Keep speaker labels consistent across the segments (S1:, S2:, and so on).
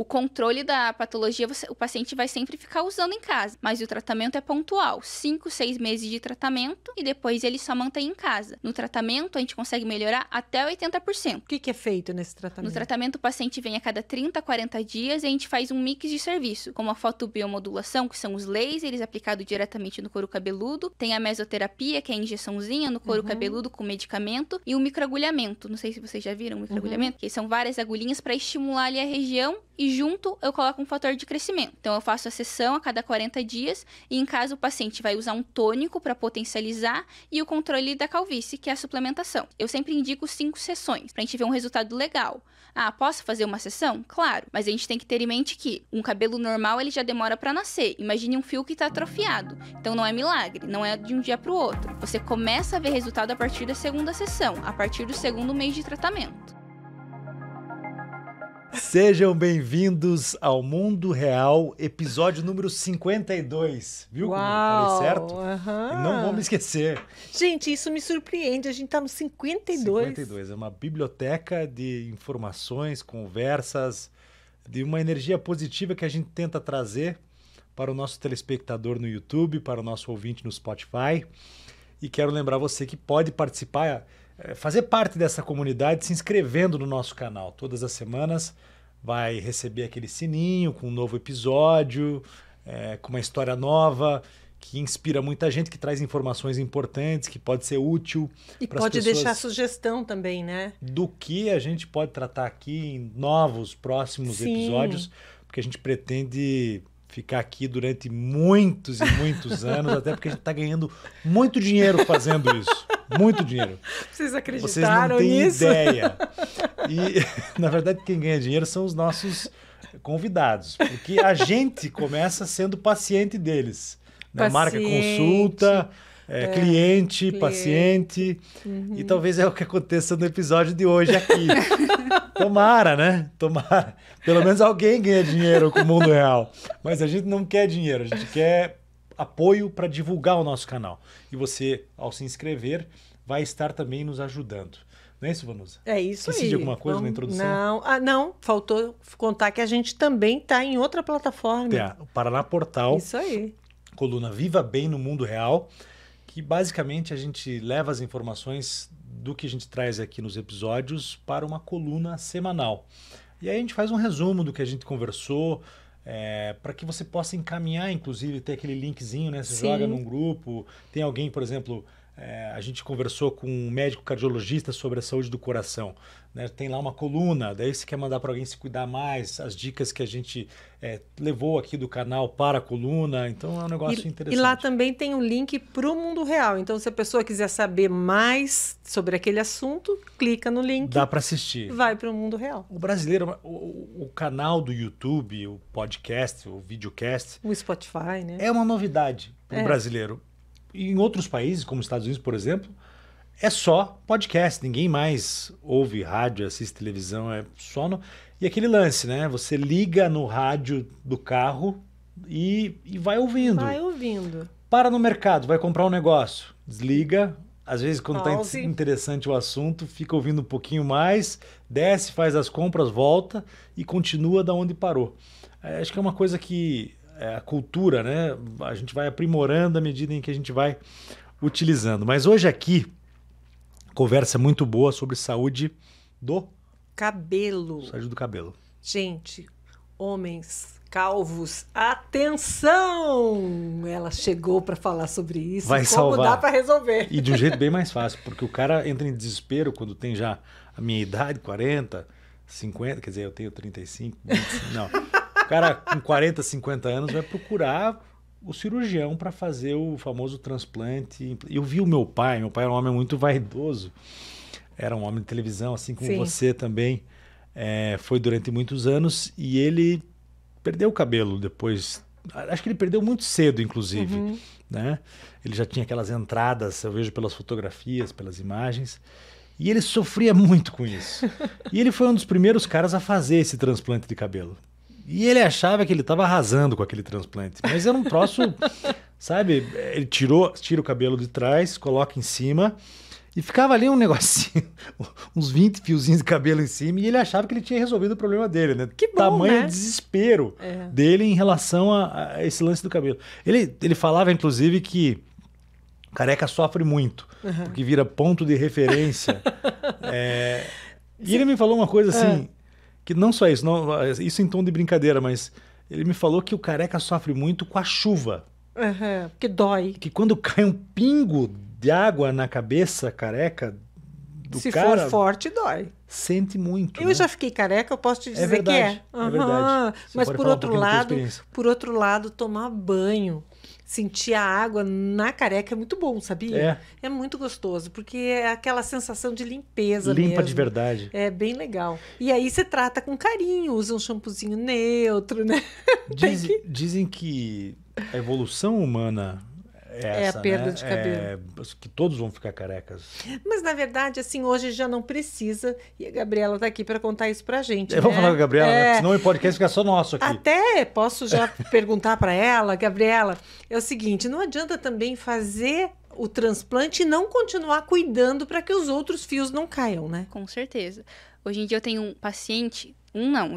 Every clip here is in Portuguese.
S1: O controle da patologia, o paciente vai sempre ficar usando em casa, mas o tratamento é pontual, 5, 6 meses de tratamento e depois ele só mantém em casa. No tratamento, a gente consegue melhorar até 80%.
S2: O que é feito nesse tratamento?
S1: No tratamento, o paciente vem a cada 30, 40 dias e a gente faz um mix de serviço, como a fotobiomodulação, que são os lasers aplicados diretamente no couro cabeludo, tem a mesoterapia, que é a injeçãozinha no couro cabeludo com medicamento, e o microagulhamento. Não sei se vocês já viram o microagulhamento, que são várias agulhinhas para estimular ali a região e junto eu coloco um fator de crescimento. Então eu faço a sessão a cada 40 dias e em casa o paciente vai usar um tônico para potencializar e o controle da calvície, que é a suplementação. Eu sempre indico 5 sessões pra gente ver um resultado legal. Ah, posso fazer uma sessão? Claro, mas a gente tem que ter em mente que um cabelo normal ele já demora para nascer. Imagine um fio que tá atrofiado. Então não é milagre, não é de um dia pro outro. Você começa a ver resultado a partir da segunda sessão, a partir do segundo mês de tratamento.
S3: Sejam bem-vindos ao Mundo Real, episódio número 52. Viu como eu falei certo? E não vou me esquecer.
S2: Gente, isso me surpreende. A gente tá no 52.
S3: 52 é uma biblioteca de informações, conversas, de uma energia positiva que a gente tenta trazer para o nosso telespectador no YouTube, para o nosso ouvinte no Spotify. E quero lembrar você que pode participar, fazer parte dessa comunidade se inscrevendo no nosso canal. Todas as semanas vai receber aquele sininho com um novo episódio, com uma história nova, que inspira muita gente, que traz informações importantes, que pode ser útil.
S2: E pode deixar sugestão também, né?
S3: Do que a gente pode tratar aqui em novos, próximos episódios, porque a gente pretende ficar aqui durante muitos e muitos anos, até porque a gente está ganhando muito dinheiro fazendo isso. Muito dinheiro.
S2: Vocês acreditaram
S3: Vocês
S2: nisso?
S3: não têm ideia. E, na verdade, quem ganha dinheiro são os nossos convidados, porque a gente começa sendo paciente deles. Né? Marca consulta, cliente, paciente, e talvez é o que aconteça no episódio de hoje aqui. Tomara, né? Tomara. Pelo menos alguém ganha dinheiro com o Mundo Real. Mas a gente não quer dinheiro, a gente quer apoio para divulgar o nosso canal. E você, ao se inscrever, vai estar também nos ajudando. Não é isso, Vanusa?
S2: É isso aí.
S3: Esqueci de alguma coisa na introdução?
S2: Não. Faltou contar que a gente também está em outra plataforma.
S3: O Paraná Portal.
S2: Isso aí.
S3: Coluna Viva Bem no Mundo Real, que basicamente a gente leva as informações do que a gente traz aqui nos episódios para uma coluna semanal. E aí a gente faz um resumo do que a gente conversou, para que você possa encaminhar, inclusive, ter aquele linkzinho, né? Você joga num grupo, tem alguém, por exemplo, a gente conversou com um médico cardiologista sobre a saúde do coração, né? Tem lá uma coluna, daí você quer mandar para alguém se cuidar mais, as dicas que a gente levou aqui do canal para a coluna, então é um negócio interessante.
S2: E lá também tem um link para o Mundo Real, então se a pessoa quiser saber mais sobre aquele assunto, clica no link.
S3: Dá para assistir.
S2: Vai para o Mundo Real.
S3: O brasileiro, o canal do YouTube, o podcast, o videocast...
S2: O Spotify, né?
S3: É uma novidade para o brasileiro. Em outros países, como os Estados Unidos, por exemplo, é só podcast. Ninguém mais ouve rádio, assiste televisão, é só no... E aquele lance, né? Você liga no rádio do carro e vai ouvindo.
S2: Vai ouvindo.
S3: Para no mercado, vai comprar um negócio. Desliga. Às vezes, quando está interessante o assunto, fica ouvindo um pouquinho mais, desce, faz as compras, volta e continua da onde parou. Acho que é uma coisa que... a cultura, né? A gente vai aprimorando à medida em que a gente vai utilizando. Mas hoje aqui, conversa muito boa sobre saúde do
S2: cabelo.
S3: Saúde do cabelo.
S2: Gente, homens calvos, atenção! Ela chegou para falar sobre isso.
S3: Vai salvar.
S2: Como dá para resolver.
S3: E de um jeito bem mais fácil, porque o cara entra em desespero quando tem já a minha idade, 40, 50, quer dizer, eu tenho 35, 25, não. O cara com 40, 50 anos vai procurar o cirurgião para fazer o famoso transplante. Eu vi o meu pai era um homem muito vaidoso, era um homem de televisão, assim como você também, foi durante muitos anos, e ele perdeu o cabelo depois, acho que ele perdeu muito cedo, inclusive, né? Ele já tinha aquelas entradas, eu vejo pelas fotografias, pelas imagens, e ele sofria muito com isso. E ele foi um dos primeiros caras a fazer esse transplante de cabelo. E ele achava que ele estava arrasando com aquele transplante. Mas era um troço, sabe? Ele tira o cabelo de trás, coloca em cima E ficava ali um negocinho, uns 20 fiozinhos de cabelo em cima, e ele achava que ele tinha resolvido o problema dele, né?
S2: Que bom,
S3: Tamanho
S2: né?
S3: desespero dele em relação a esse lance do cabelo. Ele falava, inclusive, que careca sofre muito, porque vira ponto de referência. E ele me falou uma coisa assim, que não só isso, isso em tom de brincadeira, mas ele me falou que o careca sofre muito com a chuva.
S2: Que dói.
S3: Que quando cai um pingo de água na cabeça careca do
S2: Se
S3: cara...
S2: for forte, dói.
S3: Sente muito,
S2: Eu
S3: né?
S2: já fiquei careca, eu posso te dizer
S3: verdade,
S2: que
S3: é verdade. Você
S2: Mas
S3: pode
S2: por
S3: falar um
S2: outro
S3: pouquinho da tua
S2: lado,
S3: experiência.
S2: tomar banho, sentir a água na careca é muito bom, sabia? É muito gostoso, porque é aquela sensação de limpeza
S3: Limpa
S2: mesmo.
S3: de verdade.
S2: É bem legal. E aí você trata com carinho, usa um shampoozinho neutro, né?
S3: Dizem que a evolução humana é essa,
S2: a perda
S3: né?
S2: de cabelo.
S3: Que todos vão ficar carecas.
S2: Mas, na verdade, assim, hoje já não precisa. E a Gabriela tá aqui para contar isso pra gente,
S3: Vamos falar com a Gabriela, né? Senão o podcast fica só nosso aqui.
S2: Até posso já perguntar para ela, Gabriela, é o seguinte, não adianta também fazer o transplante e não continuar cuidando para que os outros fios não caiam, né?
S1: Com certeza. Hoje em dia eu tenho um paciente,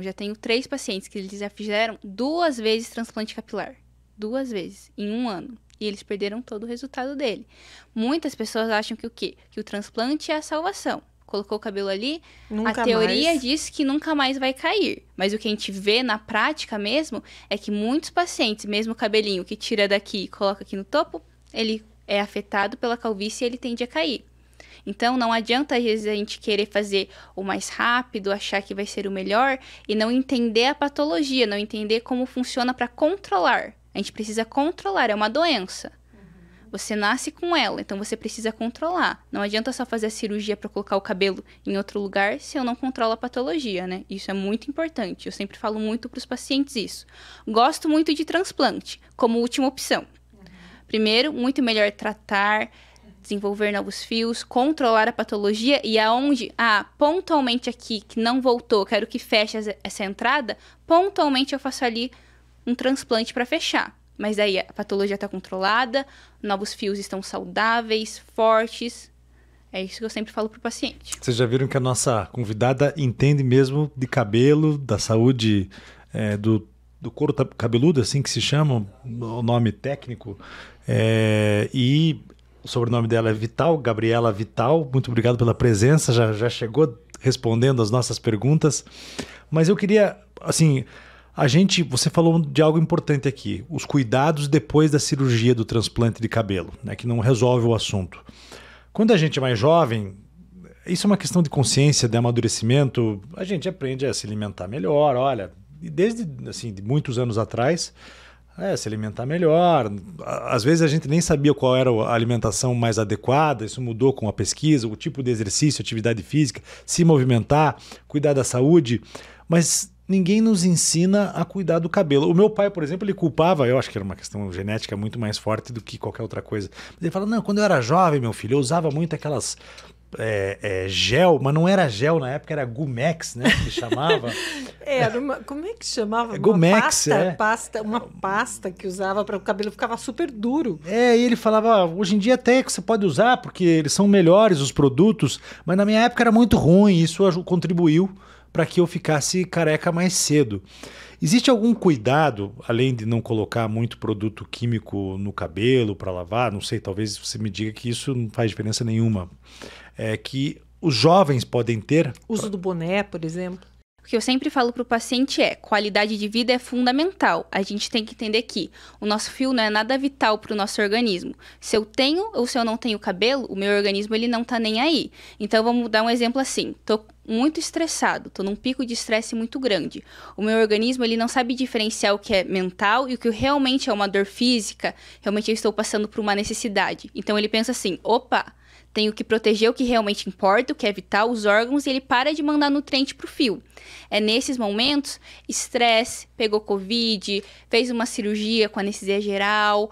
S1: já tenho 3 pacientes que eles já fizeram 2 vezes transplante capilar. 2 vezes, em 1 ano. E eles perderam todo o resultado dele. Muitas pessoas acham que o quê? Que o transplante é a salvação. Colocou o cabelo ali,
S2: Nunca
S1: a teoria
S2: mais.
S1: diz que nunca mais vai cair. Mas o que a gente vê na prática mesmo é que muitos pacientes, mesmo o cabelinho que tira daqui e coloca aqui no topo, ele é afetado pela calvície e ele tende a cair. Então, não adianta, às vezes, a gente querer fazer o mais rápido, achar que vai ser o melhor e não entender a patologia, não entender como funciona para controlar. A gente precisa controlar, é uma doença. Você nasce com ela, então você precisa controlar. Não adianta só fazer a cirurgia para colocar o cabelo em outro lugar se eu não controlo a patologia, né? Isso é muito importante. Eu sempre falo muito para os pacientes isso. Gosto muito de transplante como última opção. Primeiro, muito melhor tratar, desenvolver novos fios, controlar a patologia e aonde, pontualmente aqui, que não voltou, quero que feche essa entrada, pontualmente eu faço ali um transplante para fechar. Mas aí a patologia está controlada, novos fios estão saudáveis, fortes. É isso que eu sempre falo para o paciente.
S3: Vocês já viram que a nossa convidada entende mesmo de cabelo, da saúde do couro cabeludo, assim que se chama, o nome técnico. E o sobrenome dela é Vital, Gabriela Vital. Muito obrigado pela presença, já chegou respondendo as nossas perguntas. Mas eu queria, assim... Você falou de algo importante aqui, os cuidados depois da cirurgia do transplante de cabelo, né, que não resolve o assunto. Quando a gente é mais jovem, isso é uma questão de consciência, de amadurecimento, a gente aprende a se alimentar melhor, olha, desde assim, de muitos anos atrás, se alimentar melhor. Às vezes a gente nem sabia qual era a alimentação mais adequada, isso mudou com a pesquisa, o tipo de exercício, atividade física, se movimentar, cuidar da saúde, mas... Ninguém nos ensina a cuidar do cabelo. O meu pai, por exemplo, ele culpava, eu acho que era uma questão genética muito mais forte do que qualquer outra coisa. Mas ele fala, não, quando eu era jovem, meu filho, eu usava muito aquelas gel, mas não era gel na época, era Gumex, né, que chamava.
S2: Era como é que chamava?
S3: Gumex,
S2: uma pasta que usava para o cabelo ficava super duro.
S3: E ele falava, hoje em dia até que você pode usar, porque eles são melhores os produtos, mas na minha época era muito ruim, isso contribuiu para que eu ficasse careca mais cedo. Existe algum cuidado, além de não colocar muito produto químico no cabelo para lavar? Não sei, talvez você me diga que isso não faz diferença nenhuma. Que os jovens podem ter...
S2: Uso do boné, por exemplo.
S1: O que eu sempre falo para o paciente qualidade de vida é fundamental. A gente tem que entender que o nosso fio não é nada vital para o nosso organismo. Se eu tenho ou se eu não tenho cabelo, o meu organismo ele não tá nem aí. Então vamos dar um exemplo assim. Tô muito estressado, tô num pico de estresse muito grande. O meu organismo ele não sabe diferenciar o que é mental e o que realmente é uma dor física. Realmente eu estou passando por uma necessidade. Então ele pensa assim, opa, tenho que proteger o que realmente importa, o que é vital, os órgãos, e ele para de mandar nutriente pro fio. É nesses momentos, estresse, pegou Covid, fez uma cirurgia com anestesia geral,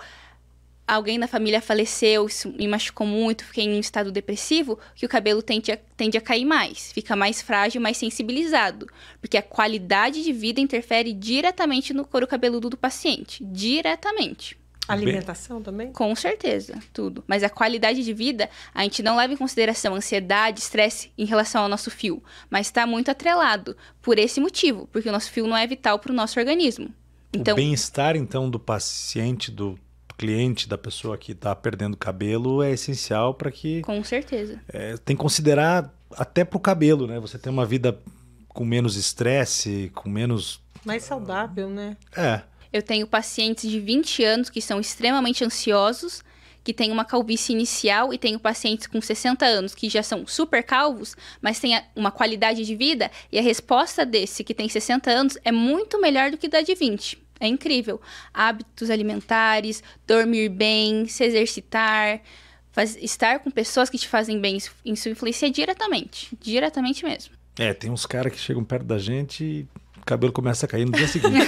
S1: alguém da família faleceu, isso me machucou muito, fiquei em um estado depressivo, que o cabelo tende a cair mais, fica mais frágil, mais sensibilizado, porque a qualidade de vida interfere diretamente no couro cabeludo do paciente, diretamente.
S2: Alimentação também?
S1: Com certeza, tudo. Mas a qualidade de vida, a gente não leva em consideração ansiedade, estresse em relação ao nosso fio. Mas está muito atrelado por esse motivo, porque o nosso fio não é vital para o nosso organismo. Então,
S3: o bem-estar, então, do paciente, do cliente, da pessoa que está perdendo cabelo é essencial para que...
S1: Com certeza.
S3: Tem que considerar até para o cabelo, né? Você tem uma vida com menos estresse, com menos...
S2: Mais saudável, né?
S1: Eu tenho pacientes de 20 anos que são extremamente ansiosos, que têm uma calvície inicial, e tenho pacientes com 60 anos que já são super calvos, mas têm uma qualidade de vida, e a resposta desse que tem 60 anos é muito melhor do que da de 20. É incrível. Hábitos alimentares, dormir bem, se exercitar, estar com pessoas que te fazem bem, isso influencia diretamente mesmo.
S3: Tem uns caras que chegam perto da gente e o cabelo começa a cair no dia seguinte.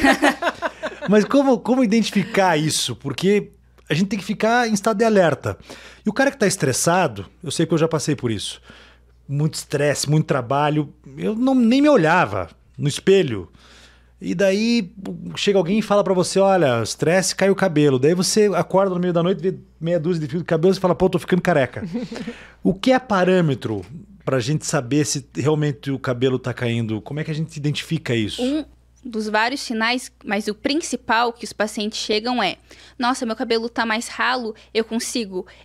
S3: Mas como identificar isso? Porque a gente tem que ficar em estado de alerta. E o cara que está estressado, eu sei que eu já passei por isso. Muito estresse, muito trabalho. Eu nem me olhava no espelho. E daí chega alguém e fala pra você, olha, estresse, cai o cabelo. Daí você acorda no meio da noite, vê meia dúzia de fio de cabelo e fala, pô, tô ficando careca. O que é parâmetro pra gente saber se realmente o cabelo tá caindo? Como é que a gente identifica isso?
S1: Um dos vários sinais, mas o principal que os pacientes chegam é: nossa, meu cabelo tá mais ralo, eu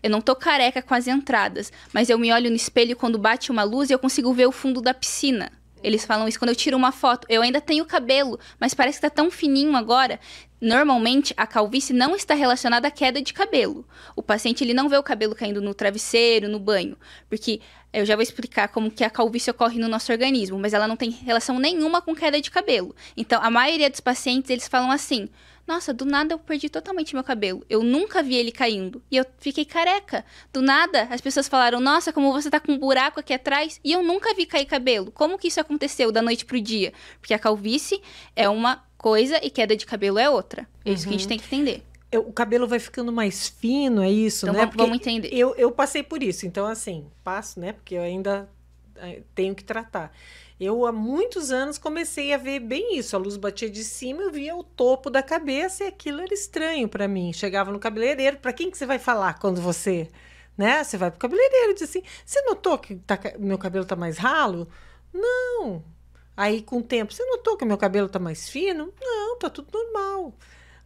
S1: não tô careca com as entradas, mas eu me olho no espelho quando bate uma luz e eu consigo ver o fundo da piscina. Eles falam isso quando eu tiro uma foto. Eu ainda tenho cabelo, mas parece que tá tão fininho agora. Normalmente, a calvície não está relacionada à queda de cabelo. O paciente ele não vê o cabelo caindo no travesseiro, no banho. Porque eu já vou explicar como que a calvície ocorre no nosso organismo, mas ela não tem relação nenhuma com queda de cabelo. Então, a maioria dos pacientes, eles falam assim: nossa, do nada eu perdi totalmente meu cabelo. Eu nunca vi ele caindo. E eu fiquei careca. Do nada, as pessoas falaram: nossa, como você tá com um buraco aqui atrás. E eu nunca vi cair cabelo. Como que isso aconteceu da noite pro dia? Porque a calvície é uma coisa e queda de cabelo é outra. É isso que a gente tem que entender.
S2: O cabelo vai ficando mais fino, é isso,
S1: então,
S2: né?
S1: Vamos entender.
S2: Eu passei por isso. Então, assim, passo, né? Porque eu ainda tenho que tratar. Eu, há muitos anos, comecei a ver bem isso. A luz batia de cima, eu via o topo da cabeça e aquilo era estranho para mim. Chegava no cabeleireiro, para quem que você vai falar quando você... né? Você vai pro cabeleireiro e diz assim: você notou que meu cabelo tá mais ralo? Não. Aí, com o tempo, você notou que meu cabelo tá mais fino? Não, tá tudo normal.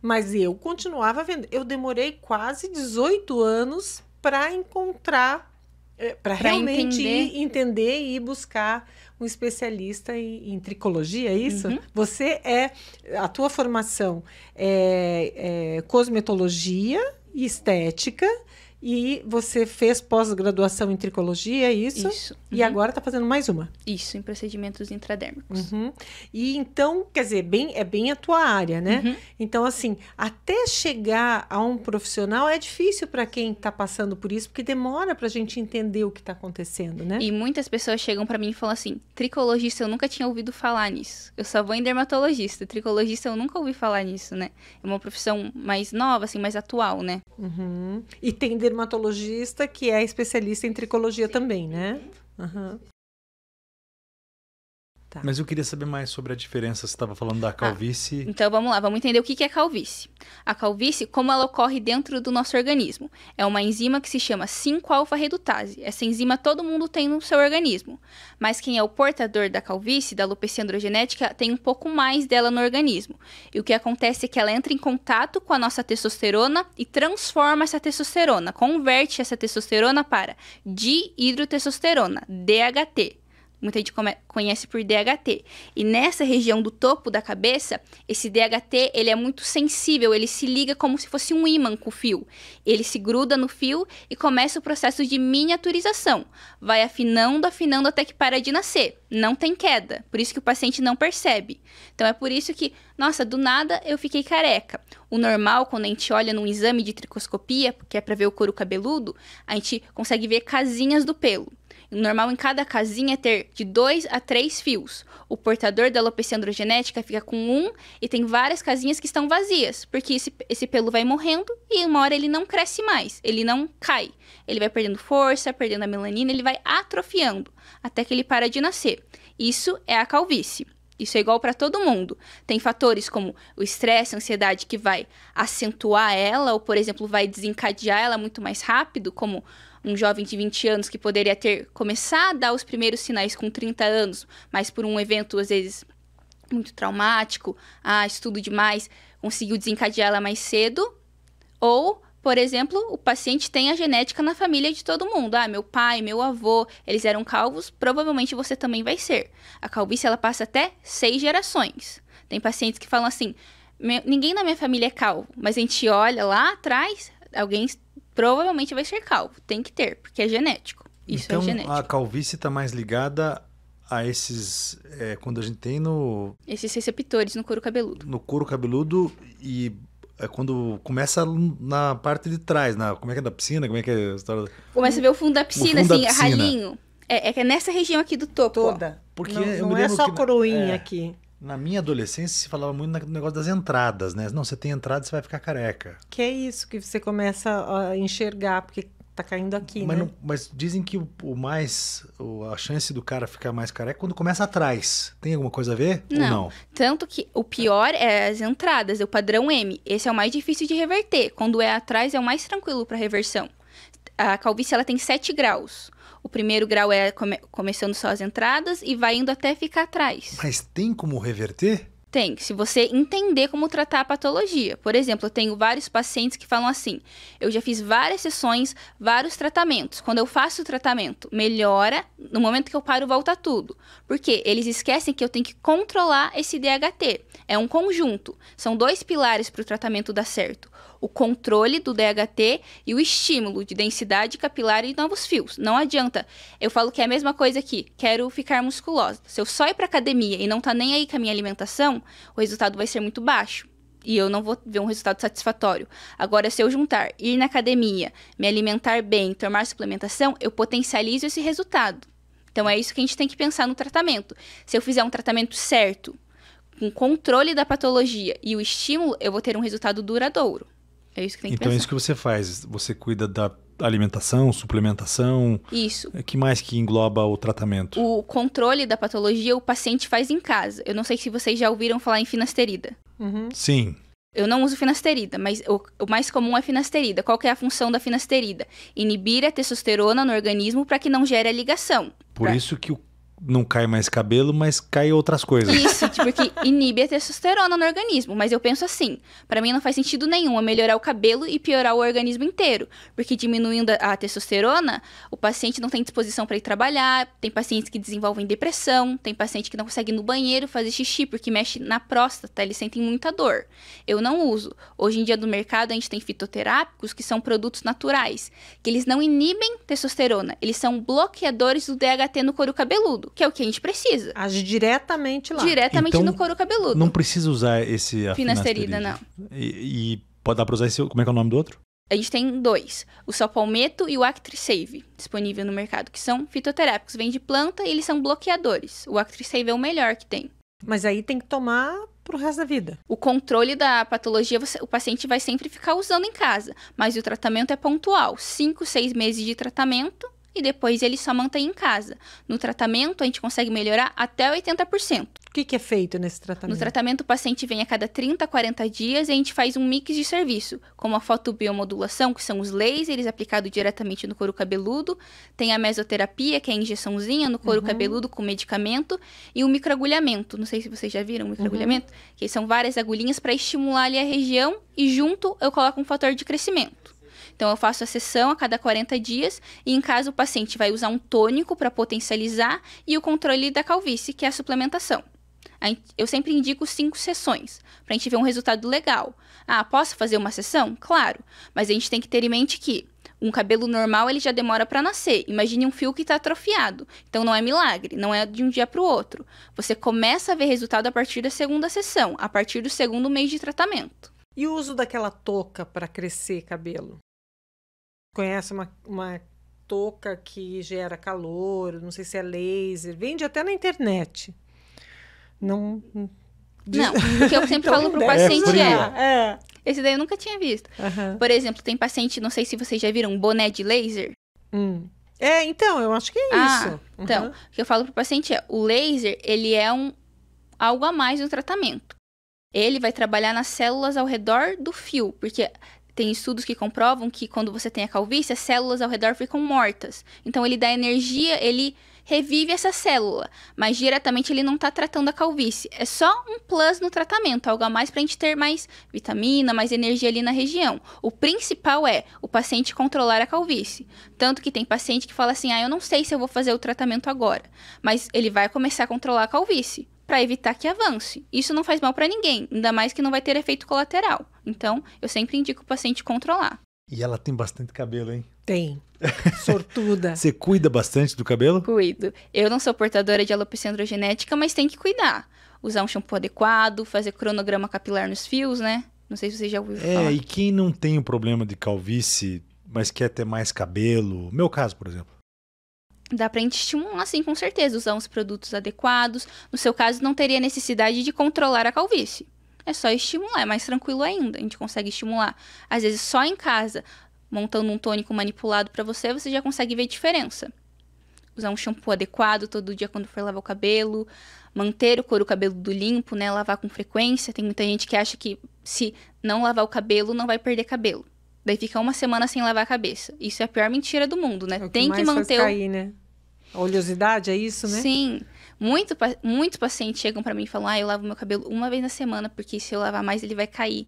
S2: Mas eu continuava vendo. Eu demorei quase 18 anos para encontrar, para realmente entender e ir buscar um especialista em tricologia, é isso?
S1: Uhum.
S2: A tua formação é cosmetologia e estética, e você fez pós-graduação em tricologia, é isso?
S1: Isso.
S2: E agora está fazendo mais uma?
S1: Isso, em procedimentos intradérmicos.
S2: Uhum. E então, quer dizer, é bem a tua área, né?
S1: Uhum.
S2: Então, assim, até chegar a um profissional é difícil para quem está passando por isso, porque demora para a gente entender o que está acontecendo, né?
S1: E muitas pessoas chegam para mim e falam assim: tricologista, eu nunca tinha ouvido falar nisso. Eu só vou em dermatologista. Tricologista, eu nunca ouvi falar nisso, né? É uma profissão mais nova, assim, mais atual, né?
S2: Uhum. E tem dermatologista que é especialista em tricologia também, né? Uhum. Tá.
S3: Mas eu queria saber mais sobre a diferença. Você estava falando da calvície.
S1: Então vamos lá, vamos entender o que é calvície. A calvície, como ela ocorre dentro do nosso organismo. É uma enzima que se chama 5-alfa-redutase. Essa enzima todo mundo tem no seu organismo. Mas quem é o portador da calvície, da alopecia androgenética, tem um pouco mais dela no organismo. E o que acontece é que ela entra em contato com a nossa testosterona e transforma essa testosterona, converte essa testosterona para dihidrotestosterona, DHT. Muita gente conhece por DHT. E nessa região do topo da cabeça, esse DHT, ele é muito sensível, ele se liga como se fosse um ímã com o fio. Ele se gruda no fio e começa o processo de miniaturização. Vai afinando, afinando até que para de nascer. Não tem queda, por isso que o paciente não percebe. Então é por isso que, nossa, do nada eu fiquei careca. O normal, quando a gente olha num exame de tricoscopia, que é para ver o couro cabeludo, a gente consegue ver casinhas do pelo. O normal em cada casinha é ter de 2 a 3 fios. O portador da alopecia androgenética fica com 1 e tem várias casinhas que estão vazias, porque esse pelo vai morrendo e uma hora ele não cresce mais, ele não cai. Ele vai perdendo força, perdendo a melanina, ele vai atrofiando até que ele para de nascer. Isso é a calvície. Isso é igual para todo mundo. Tem fatores como o estresse, a ansiedade que vai acentuar ela, ou, por exemplo, vai desencadear ela muito mais rápido, como um jovem de 20 anos que poderia começar a dar os primeiros sinais com 30 anos, mas por um evento, às vezes, muito traumático, estudo demais, conseguiu desencadear ela mais cedo. Ou, por exemplo, o paciente tem a genética na família de todo mundo. Meu pai, meu avô, eles eram calvos, provavelmente você também vai ser. A calvície, ela passa até 6 gerações. Tem pacientes que falam assim, ninguém na minha família é calvo, mas a gente olha lá atrás, alguém provavelmente vai ser calvo. Tem que ter, porque é genético. Isso
S3: então,
S1: é genético.
S3: A calvície está mais ligada a esses... quando a gente tem no...
S1: Esses receptores no couro cabeludo.
S3: No couro cabeludo e... É quando começa na parte de trás, como é que é da piscina? Como é que é a história?
S1: Começa a ver o fundo da piscina,
S3: fundo
S1: assim,
S3: da piscina.
S1: Ralinho. É nessa região aqui do topo.
S2: Toda.
S3: Porque
S2: não é só coroinha aqui.
S3: Na minha adolescência se falava muito no negócio das entradas, né? Não, você tem entrada, você vai ficar careca.
S2: Que é isso que você começa a enxergar, porque tá caindo aqui,
S3: mas
S2: né?
S3: Mas dizem que a chance do cara ficar mais careca é quando começa atrás. Tem alguma coisa a ver?
S1: Não.
S3: Ou não?
S1: Tanto que o pior é as entradas, é o padrão M. Esse é o mais difícil de reverter. Quando é atrás, é o mais tranquilo para reversão. A calvície, ela tem 7 graus. O primeiro grau é começando só as entradas e vai indo até ficar atrás.
S3: Mas tem como reverter?
S1: Tem, se você entender como tratar a patologia. Por exemplo, eu tenho vários pacientes que falam assim, eu já fiz várias sessões, vários tratamentos. Quando eu faço o tratamento, melhora, no momento que eu paro, volta tudo. Por quê? Eles esquecem que eu tenho que controlar esse DHT. É um conjunto. São 2 pilares para o tratamento dar certo. O controle do DHT e o estímulo de densidade capilar e novos fios. Não adianta. Eu falo que é a mesma coisa aqui. Quero ficar musculosa. Se eu só ir para academia e não tá nem aí com a minha alimentação, o resultado vai ser muito baixo. E eu não vou ver um resultado satisfatório. Agora, se eu juntar, ir na academia, me alimentar bem, tomar suplementação, eu potencializo esse resultado. Então, é isso que a gente tem que pensar no tratamento. Se eu fizer um tratamento certo, com controle da patologia e o estímulo, eu vou ter um resultado duradouro. É isso que tem que pensar.
S3: Então, é isso que você faz. Você cuida da alimentação, suplementação.
S1: Isso.
S3: O que mais que engloba o tratamento?
S1: O controle da patologia o paciente faz em casa. Eu não sei se vocês já ouviram falar em finasterida.
S2: Uhum.
S3: Sim.
S1: Eu não uso finasterida, mas o mais comum é finasterida. Qual que é a função da finasterida? Inibir a testosterona no organismo para que não gere a ligação.
S3: Por isso que não cai mais cabelo, mas cai outras coisas.
S1: Isso, porque inibe a testosterona no organismo. Mas eu penso assim, para mim não faz sentido nenhum melhorar o cabelo e piorar o organismo inteiro. Porque diminuindo a testosterona, o paciente não tem disposição para ir trabalhar, tem pacientes que desenvolvem depressão, tem paciente que não consegue ir no banheiro fazer xixi porque mexe na próstata, eles sentem muita dor. Eu não uso. Hoje em dia no mercado a gente tem fitoterápicos que são produtos naturais, que eles não inibem testosterona, eles são bloqueadores do DHT no couro cabeludo. Que é o que a gente precisa.
S2: Age diretamente lá.
S1: Diretamente
S3: então,
S1: no couro cabeludo.
S3: Não precisa usar a
S1: finasterida, não.
S3: E pode dar para usar esse... Como é que é o nome do outro?
S1: A gente tem 2. O Salpalmeto e o Actrisave, disponível no mercado, que são fitoterápicos. Vêm de planta e eles são bloqueadores. O Actrisave é o melhor que tem.
S2: Mas aí tem que tomar pro resto da vida.
S1: O controle da patologia, o paciente vai sempre ficar usando em casa. Mas o tratamento é pontual. 5, 6 meses de tratamento. E depois ele só mantém em casa. No tratamento, a gente consegue melhorar até 80%.
S2: O que é feito nesse tratamento?
S1: No tratamento, o paciente vem a cada 30, 40 dias e a gente faz um mix de serviço, como a fotobiomodulação, que são os lasers aplicados diretamente no couro cabeludo, tem a mesoterapia, que é a injeçãozinha no couro cabeludo com medicamento, e o microagulhamento. Não sei se vocês já viram o microagulhamento, que são várias agulhinhas para estimular ali a região e junto eu coloco um fator de crescimento. Então, eu faço a sessão a cada 40 dias e, em caso, o paciente vai usar um tônico para potencializar e o controle da calvície, que é a suplementação. Eu sempre indico 5 sessões, para a gente ver um resultado legal. Posso fazer uma sessão? Claro, mas a gente tem que ter em mente que um cabelo normal ele já demora para nascer. Imagine um fio que está atrofiado. Então, não é milagre, não é de um dia para o outro. Você começa a ver resultado a partir da 2ª sessão, a partir do 2º mês de tratamento.
S2: E o uso daquela touca para crescer cabelo? Conhece uma touca que gera calor, não sei se é laser, vende até na internet. Não,
S1: o que eu sempre falo pro paciente esse daí eu nunca tinha visto. Por exemplo, tem paciente, não sei se vocês já viram, boné de laser.
S2: Então, eu acho que é isso.
S1: Então, o que eu falo pro paciente o laser, ele é algo a mais no tratamento. Ele vai trabalhar nas células ao redor do fio, porque tem estudos que comprovam que quando você tem a calvície, as células ao redor ficam mortas. Então, ele dá energia, ele revive essa célula, mas diretamente ele não está tratando a calvície. É só um plus no tratamento, algo a mais para a gente ter mais vitamina, mais energia ali na região. O principal é o paciente controlar a calvície. Tanto que tem paciente que fala assim, eu não sei se eu vou fazer o tratamento agora, mas ele vai começar a controlar a calvície para evitar que avance. Isso não faz mal para ninguém, ainda mais que não vai ter efeito colateral. Então, eu sempre indico o paciente controlar.
S3: E ela tem bastante cabelo, hein?
S2: Tem. Sortuda.
S3: Você cuida bastante do cabelo?
S1: Cuido. Eu não sou portadora de alopecia androgenética, mas tem que cuidar. Usar um shampoo adequado, fazer cronograma capilar nos fios, né? Não sei se você já ouviu falar.
S3: E quem não tem o problema de calvície, mas quer ter mais cabelo, meu caso, por exemplo.
S1: Dá pra gente estimular, sim, com certeza, usar uns produtos adequados. No seu caso, não teria necessidade de controlar a calvície. É só estimular, é mais tranquilo ainda. A gente consegue estimular, às vezes, só em casa, montando um tônico manipulado pra você, você já consegue ver diferença. Usar um shampoo adequado todo dia quando for lavar o cabelo. Manter o couro cabeludo limpo, né? Lavar com frequência. Tem muita gente que acha que se não lavar o cabelo, não vai perder cabelo. Daí fica uma semana sem lavar a cabeça. Isso é a pior mentira do mundo, né?
S2: É o que
S1: tem
S2: mais
S1: que manter
S2: faz cair, né? A oleosidade, é isso, né?
S1: Sim. Muitos pacientes chegam pra mim e falam, eu lavo meu cabelo uma vez na semana, porque se eu lavar mais, ele vai cair.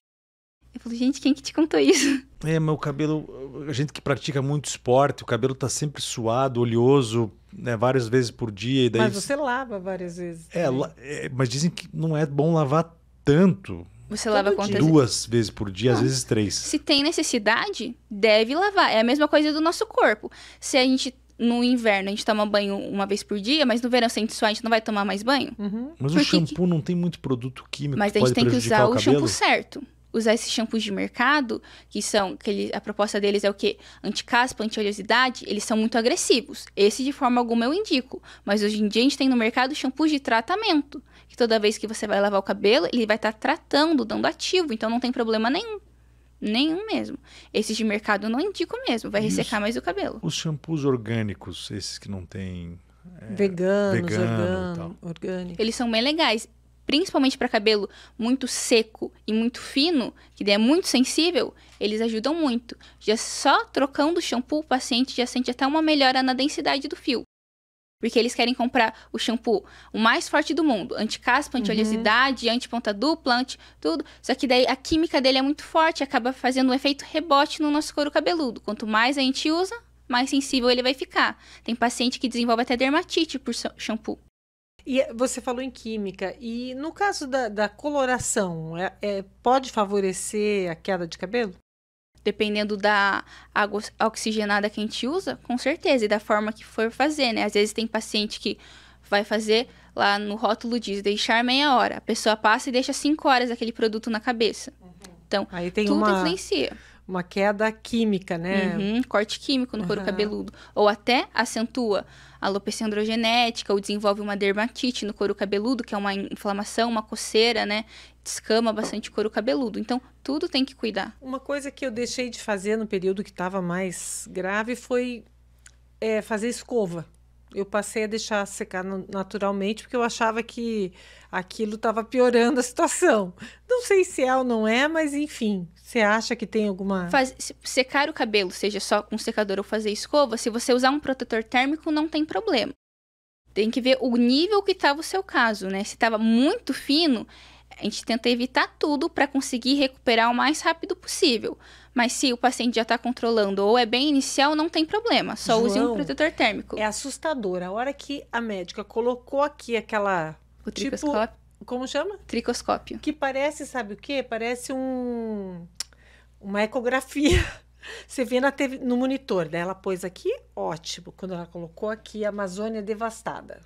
S1: Eu falo, gente, quem que te contou isso?
S3: Meu cabelo, a gente que pratica muito esporte, o cabelo tá sempre suado, oleoso, né, várias vezes por dia. E daí...
S2: Mas você lava várias vezes.
S3: Mas dizem que não é bom lavar tanto.
S1: Você lava quantas vezes?
S3: 2 vezes por dia, às vezes 3.
S1: Se tem necessidade, deve lavar. É a mesma coisa do nosso corpo. Se a gente, no inverno, a gente toma banho uma vez por dia, mas no verão, sem suar, a gente não vai tomar mais banho?
S2: Uhum.
S3: Mas o shampoo não tem muito produto químico
S1: mas
S3: que
S1: a gente
S3: pode
S1: tem que
S3: prejudicar
S1: usar o
S3: cabelo?
S1: shampoo certo. Usar esses shampoos de mercado, que são, a proposta deles é o quê? Anticaspa, anti-oleosidade, eles são muito agressivos. Esse, de forma alguma, eu indico. Mas hoje em dia, a gente tem no mercado shampoos de tratamento. Que toda vez que você vai lavar o cabelo, ele vai estar tratando, dando ativo. Então, não tem problema nenhum. Nenhum mesmo. Esses de mercado eu não indico mesmo. Vai ressecar mais o cabelo.
S3: Os shampoos orgânicos, esses que não tem...
S2: orgânicos.
S1: Eles são bem legais. Principalmente para cabelo muito seco e muito fino, que é muito sensível, eles ajudam muito. Já só trocando o shampoo, o paciente já sente até uma melhora na densidade do fio. Porque eles querem comprar o shampoo o mais forte do mundo. Anticaspa, anti-oleosidade, anti-ponta dupla, tudo. Só que daí a química dele é muito forte, acaba fazendo um efeito rebote no nosso couro cabeludo. Quanto mais a gente usa, mais sensível ele vai ficar. Tem paciente que desenvolve até dermatite por shampoo.
S2: E você falou em química, e no caso da coloração, pode favorecer a queda de cabelo?
S1: Dependendo da água oxigenada que a gente usa, com certeza, e da forma que for fazer, né? Às vezes tem paciente que vai fazer, lá no rótulo diz, deixar meia hora. A pessoa passa e deixa 5 horas aquele produto na cabeça. Então,
S2: aí tem
S1: tudo influencia.
S2: Uma queda química, né?
S1: Corte químico no couro cabeludo. Ou até acentua a alopecia androgenética, ou desenvolve uma dermatite no couro cabeludo, que é uma inflamação, uma coceira, né? Descama bastante o couro cabeludo. Então, tudo tem que cuidar.
S2: Uma coisa que eu deixei de fazer no período que estava mais grave foi fazer escova. Eu passei a deixar secar naturalmente, porque eu achava que aquilo estava piorando a situação. Não sei se é ou não é, mas enfim, você acha que tem alguma...
S1: Secar o cabelo, seja só com secador ou fazer escova, se você usar um protetor térmico, não tem problema. Tem que ver o nível que estava o seu caso, né? Se estava muito fino, a gente tenta evitar tudo para conseguir recuperar o mais rápido possível. Mas se o paciente já está controlando ou é bem inicial, não tem problema. Só use um protetor térmico.
S2: É assustador. A hora que a médica colocou aqui aquela...
S1: O tricoscópio.
S2: Como chama?
S1: Tricoscópio.
S2: Que parece, sabe o quê? Parece uma ecografia. Você vê no monitor, daí ela pôs aqui, ótimo. Quando ela colocou aqui, Amazônia devastada.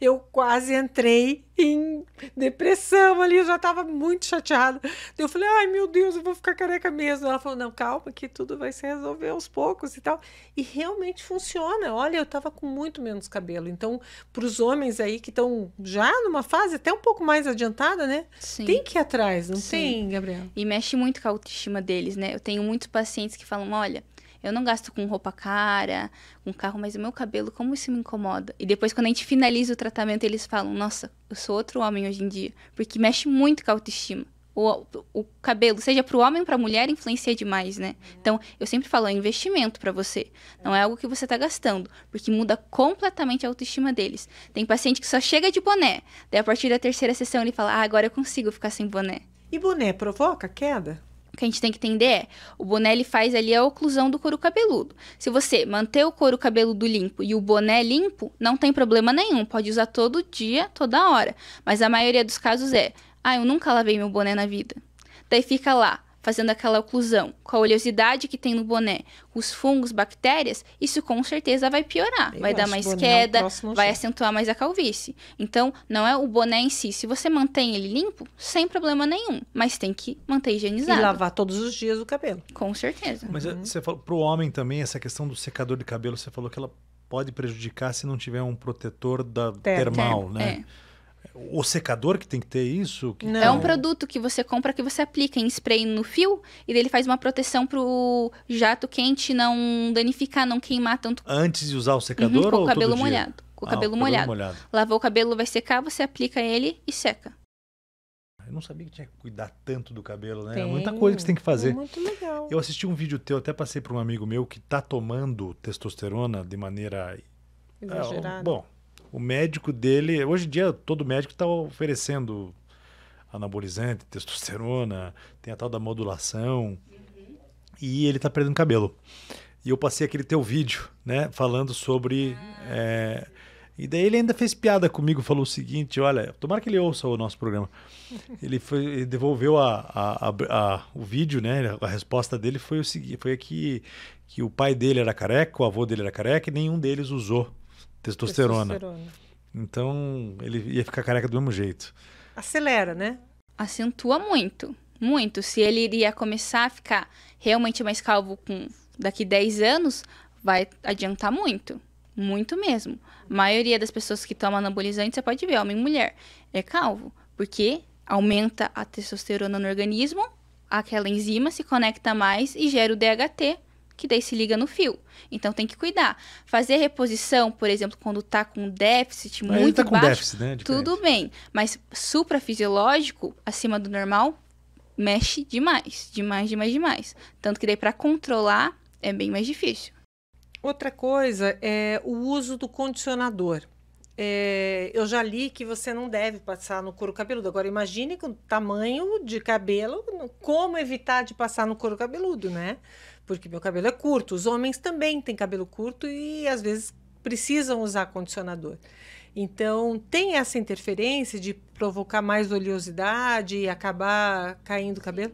S2: Eu quase entrei em depressão ali, eu já estava muito chateada. Eu falei, ai meu Deus, eu vou ficar careca mesmo. Ela falou, não, calma que tudo vai se resolver aos poucos e tal. E realmente funciona. Olha, eu estava com muito menos cabelo. Então, para os homens aí que estão já numa fase até um pouco mais adiantada, né?
S1: Sim.
S2: Tem que ir atrás, não
S1: Sim.
S2: tem, Gabriela?
S1: E mexe muito com a autoestima deles, né? Eu tenho muitos pacientes que falam, olha, eu não gasto com roupa cara, com carro, mas o meu cabelo, como isso me incomoda? E depois, quando a gente finaliza o tratamento, eles falam, nossa, eu sou outro homem hoje em dia. Porque mexe muito com a autoestima. O cabelo, seja para o homem ou para a mulher, influencia demais, né? Então, eu sempre falo, é investimento para você. Não é algo que você tá gastando, porque muda completamente a autoestima deles. Tem paciente que só chega de boné, daí a partir da 3ª sessão ele fala, agora eu consigo ficar sem boné.
S2: E boné provoca queda?
S1: O que a gente tem que entender é, o boné ele faz ali a oclusão do couro cabeludo. Se você manter o couro cabeludo limpo e o boné limpo, não tem problema nenhum, pode usar todo dia, toda hora. Mas a maioria dos casos é, eu nunca lavei meu boné na vida. Daí fica lá, fazendo aquela oclusão, com a oleosidade que tem no boné, os fungos, bactérias, isso com certeza vai piorar. Vai dar mais queda, vai acentuar mais a calvície. Então, não é o boné em si. Se você mantém ele limpo, sem problema nenhum. Mas tem que manter higienizado.
S2: E lavar todos os dias o cabelo.
S1: Com certeza.
S3: Mas você falou, pro homem também, essa questão do secador de cabelo, você falou que ela pode prejudicar se não tiver um protetor termal, né? O secador que tem que ter isso?
S2: Não.
S1: É um produto que você compra, que você aplica em spray no fio e ele faz uma proteção pro jato quente não danificar, não queimar tanto.
S3: Antes de usar o secador
S1: com
S3: ou
S1: o cabelo
S3: todo dia?
S1: molhado. Com o cabelo molhado. Lavou o cabelo, vai secar, você aplica ele e seca.
S3: Eu não sabia que tinha que cuidar tanto do cabelo, né? É muita coisa que você tem que fazer.
S2: É muito legal.
S3: Eu assisti um vídeo teu, até passei para um amigo meu que tá tomando testosterona de maneira...
S2: exagerada.
S3: Bom, o médico dele... Hoje em dia, todo médico está oferecendo anabolizante, testosterona, tem a tal da modulação. E ele tá perdendo cabelo. E eu passei aquele teu vídeo, né? Falando sobre... E daí ele ainda fez piada comigo, falou o seguinte, olha, tomara que ele ouça o nosso programa. Ele devolveu o vídeo, né? A resposta dele foi o seguinte, foi que o pai dele era careca, o avô dele era careca e nenhum deles usou testosterona. Então ele ia ficar careca do mesmo jeito.
S2: Acelera, né?
S1: Acentua muito, muito. Se ele iria começar a ficar realmente mais calvo daqui 10 anos, vai adiantar muito. Muito mesmo. A maioria das pessoas que tomam anabolizante, você pode ver, homem e mulher, é calvo. Porque aumenta a testosterona no organismo, aquela enzima se conecta mais e gera o DHT, que daí se liga no fio. Então tem que cuidar. Fazer reposição, por exemplo, quando tá com déficit muito
S3: ele tá com
S1: baixo,
S3: déficit, né?
S1: tudo bem. Mas suprafisiológico, acima do normal, mexe demais. Demais. Tanto que daí para controlar é bem mais difícil.
S2: Outra coisa é o uso do condicionador. Eu já li que você não deve passar no couro cabeludo. Agora, imagine com o tamanho de cabelo, como evitar de passar no couro cabeludo, né? Porque meu cabelo é curto. Os homens também têm cabelo curto e, às vezes, precisam usar condicionador. Então, tem essa interferência de provocar mais oleosidade e acabar caindo o cabelo?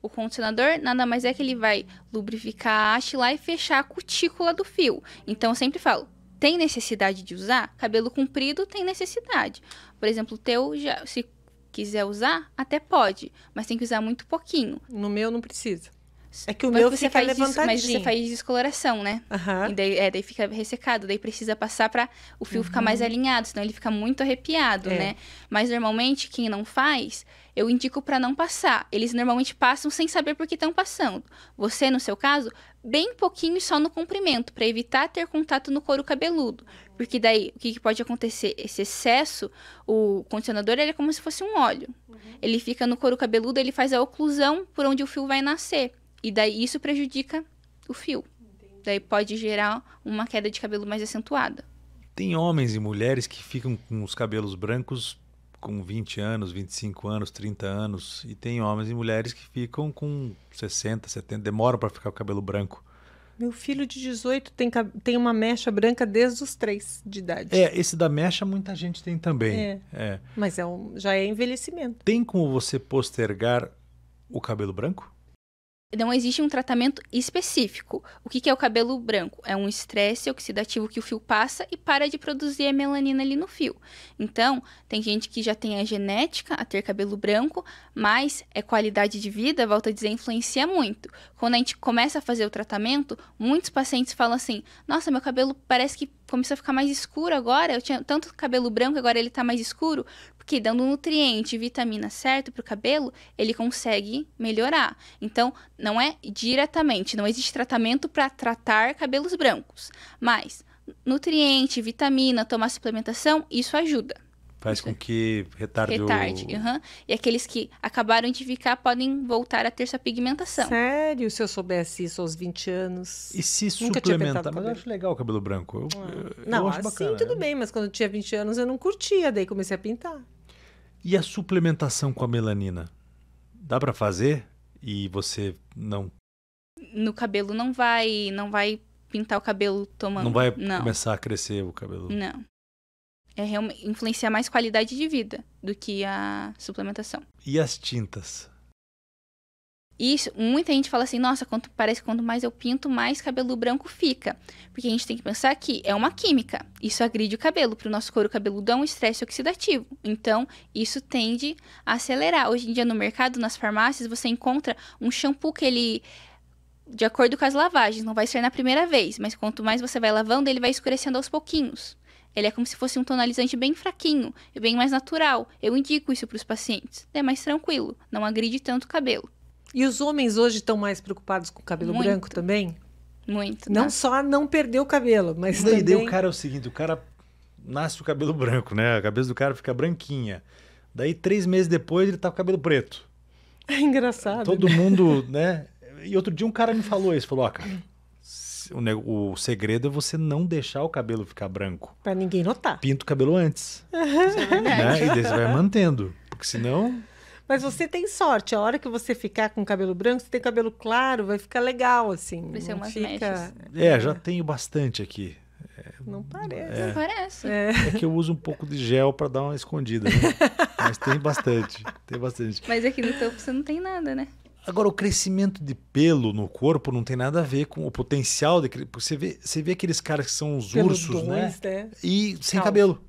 S1: O condicionador nada mais é que ele vai lubrificar a haste lá e fechar a cutícula do fio. Então, eu sempre falo, tem necessidade de usar? Cabelo comprido tem necessidade. Por exemplo, o teu, se quiser usar, até pode, mas tem que usar muito pouquinho.
S2: No meu não precisa. É que o meu fica levantadinho.
S1: Mas você faz descoloração, né?
S2: Uhum.
S1: E daí fica ressecado, daí precisa passar para o fio ficar mais alinhado, senão ele fica muito arrepiado, né? Mas normalmente quem não faz, eu indico para não passar. Eles normalmente passam sem saber por que estão passando. Você, no seu caso, bem pouquinho e só no comprimento, para evitar ter contato no couro cabeludo. Porque daí, o que pode acontecer? Esse excesso, o condicionador, ele é como se fosse um óleo. Ele fica no couro cabeludo, ele faz a oclusão por onde o fio vai nascer. E daí isso prejudica o fio. Daí pode gerar uma queda de cabelo mais acentuada.
S3: Tem homens e mulheres que ficam com os cabelos brancos com 20 anos, 25 anos, 30 anos. E tem homens e mulheres que ficam com 60, 70, demoram para ficar com o cabelo branco.
S2: Meu filho de 18 tem uma mecha branca desde os 3 de idade.
S3: Esse da mecha muita gente tem também.
S2: Mas já é envelhecimento.
S3: Tem como você postergar o cabelo branco?
S1: Não existe um tratamento específico. O que é o cabelo branco? É um estresse oxidativo que o fio passa e para de produzir a melanina ali no fio. Então, tem gente que já tem a genética a ter cabelo branco, mas qualidade de vida, volto a dizer, influencia muito. Quando a gente começa a fazer o tratamento, muitos pacientes falam assim, nossa, meu cabelo parece que começou a ficar mais escuro agora. Eu tinha tanto cabelo branco, agora ele tá mais escuro. Porque dando nutriente e vitamina certo pro cabelo, ele consegue melhorar. Então, não é diretamente, não existe tratamento para tratar cabelos brancos. Mas nutriente, vitamina, tomar suplementação, isso ajuda.
S3: Faz com que retarde
S1: E aqueles que acabaram de ficar podem voltar a ter sua pigmentação.
S2: Sério? Se eu soubesse isso aos 20 anos...
S3: E se
S2: Nunca tinha
S3: suplementar?
S2: pintado
S3: Mas eu acho legal o cabelo branco.
S2: Não,
S3: eu acho
S2: assim
S3: bacana,
S2: tudo
S3: né?
S2: bem, mas quando eu tinha 20 anos eu não curtia, daí comecei a pintar.
S3: E a suplementação com a melanina? Dá pra fazer? E você não...
S1: No cabelo não vai pintar o cabelo tomando.
S3: Não vai começar a crescer o cabelo?
S1: Não. É realmente influenciar mais qualidade de vida do que a suplementação.
S3: E as tintas?
S1: Isso, muita gente fala assim, nossa, parece que quanto mais eu pinto, mais cabelo branco fica. Porque a gente tem que pensar que é uma química. Isso agride o cabelo. Para o nosso couro cabeludo é um estresse oxidativo. Então, isso tende a acelerar. Hoje em dia, no mercado, nas farmácias, você encontra um shampoo que ele... De acordo com as lavagens, não vai ser na primeira vez. Mas quanto mais você vai lavando, ele vai escurecendo aos pouquinhos. Ele é como se fosse um tonalizante bem fraquinho e bem mais natural. Eu indico isso para os pacientes. É mais tranquilo, não agride tanto o cabelo.
S2: E os homens hoje estão mais preocupados com o cabelo
S1: Muito.
S2: branco também?
S1: Muito.
S2: Não
S1: nossa.
S2: só não perder o cabelo, mas
S3: Daí
S2: também...
S3: o cara é o seguinte, o cara nasce o cabelo branco, né? A cabeça do cara fica branquinha. Daí 3 meses depois ele tá com o cabelo preto.
S2: É engraçado.
S3: Todo mundo, né? E outro dia um cara me falou isso, falou, ó, cara, o segredo é você não deixar o cabelo ficar branco.
S2: Pra ninguém notar.
S3: Pinta o cabelo antes.
S1: Isso é verdade.
S3: Né? E daí você vai mantendo. Porque senão...
S2: Mas você tem sorte. A hora que você ficar com cabelo branco, você tem cabelo claro, vai ficar legal, assim.
S1: Vai ser
S2: Não
S1: umas
S2: fica...
S1: mechas.
S3: já tenho bastante aqui.
S2: Não parece.
S1: Não parece.
S3: É que eu uso um pouco de gel pra dar uma escondida, né? Mas tem bastante.
S1: Mas aqui no topo você não tem nada, né?
S3: Agora, o crescimento de pelo no corpo não tem nada a ver com o potencial de... Você vê aqueles caras que são os ursos, né? E sem
S2: Calvo.
S3: cabelo.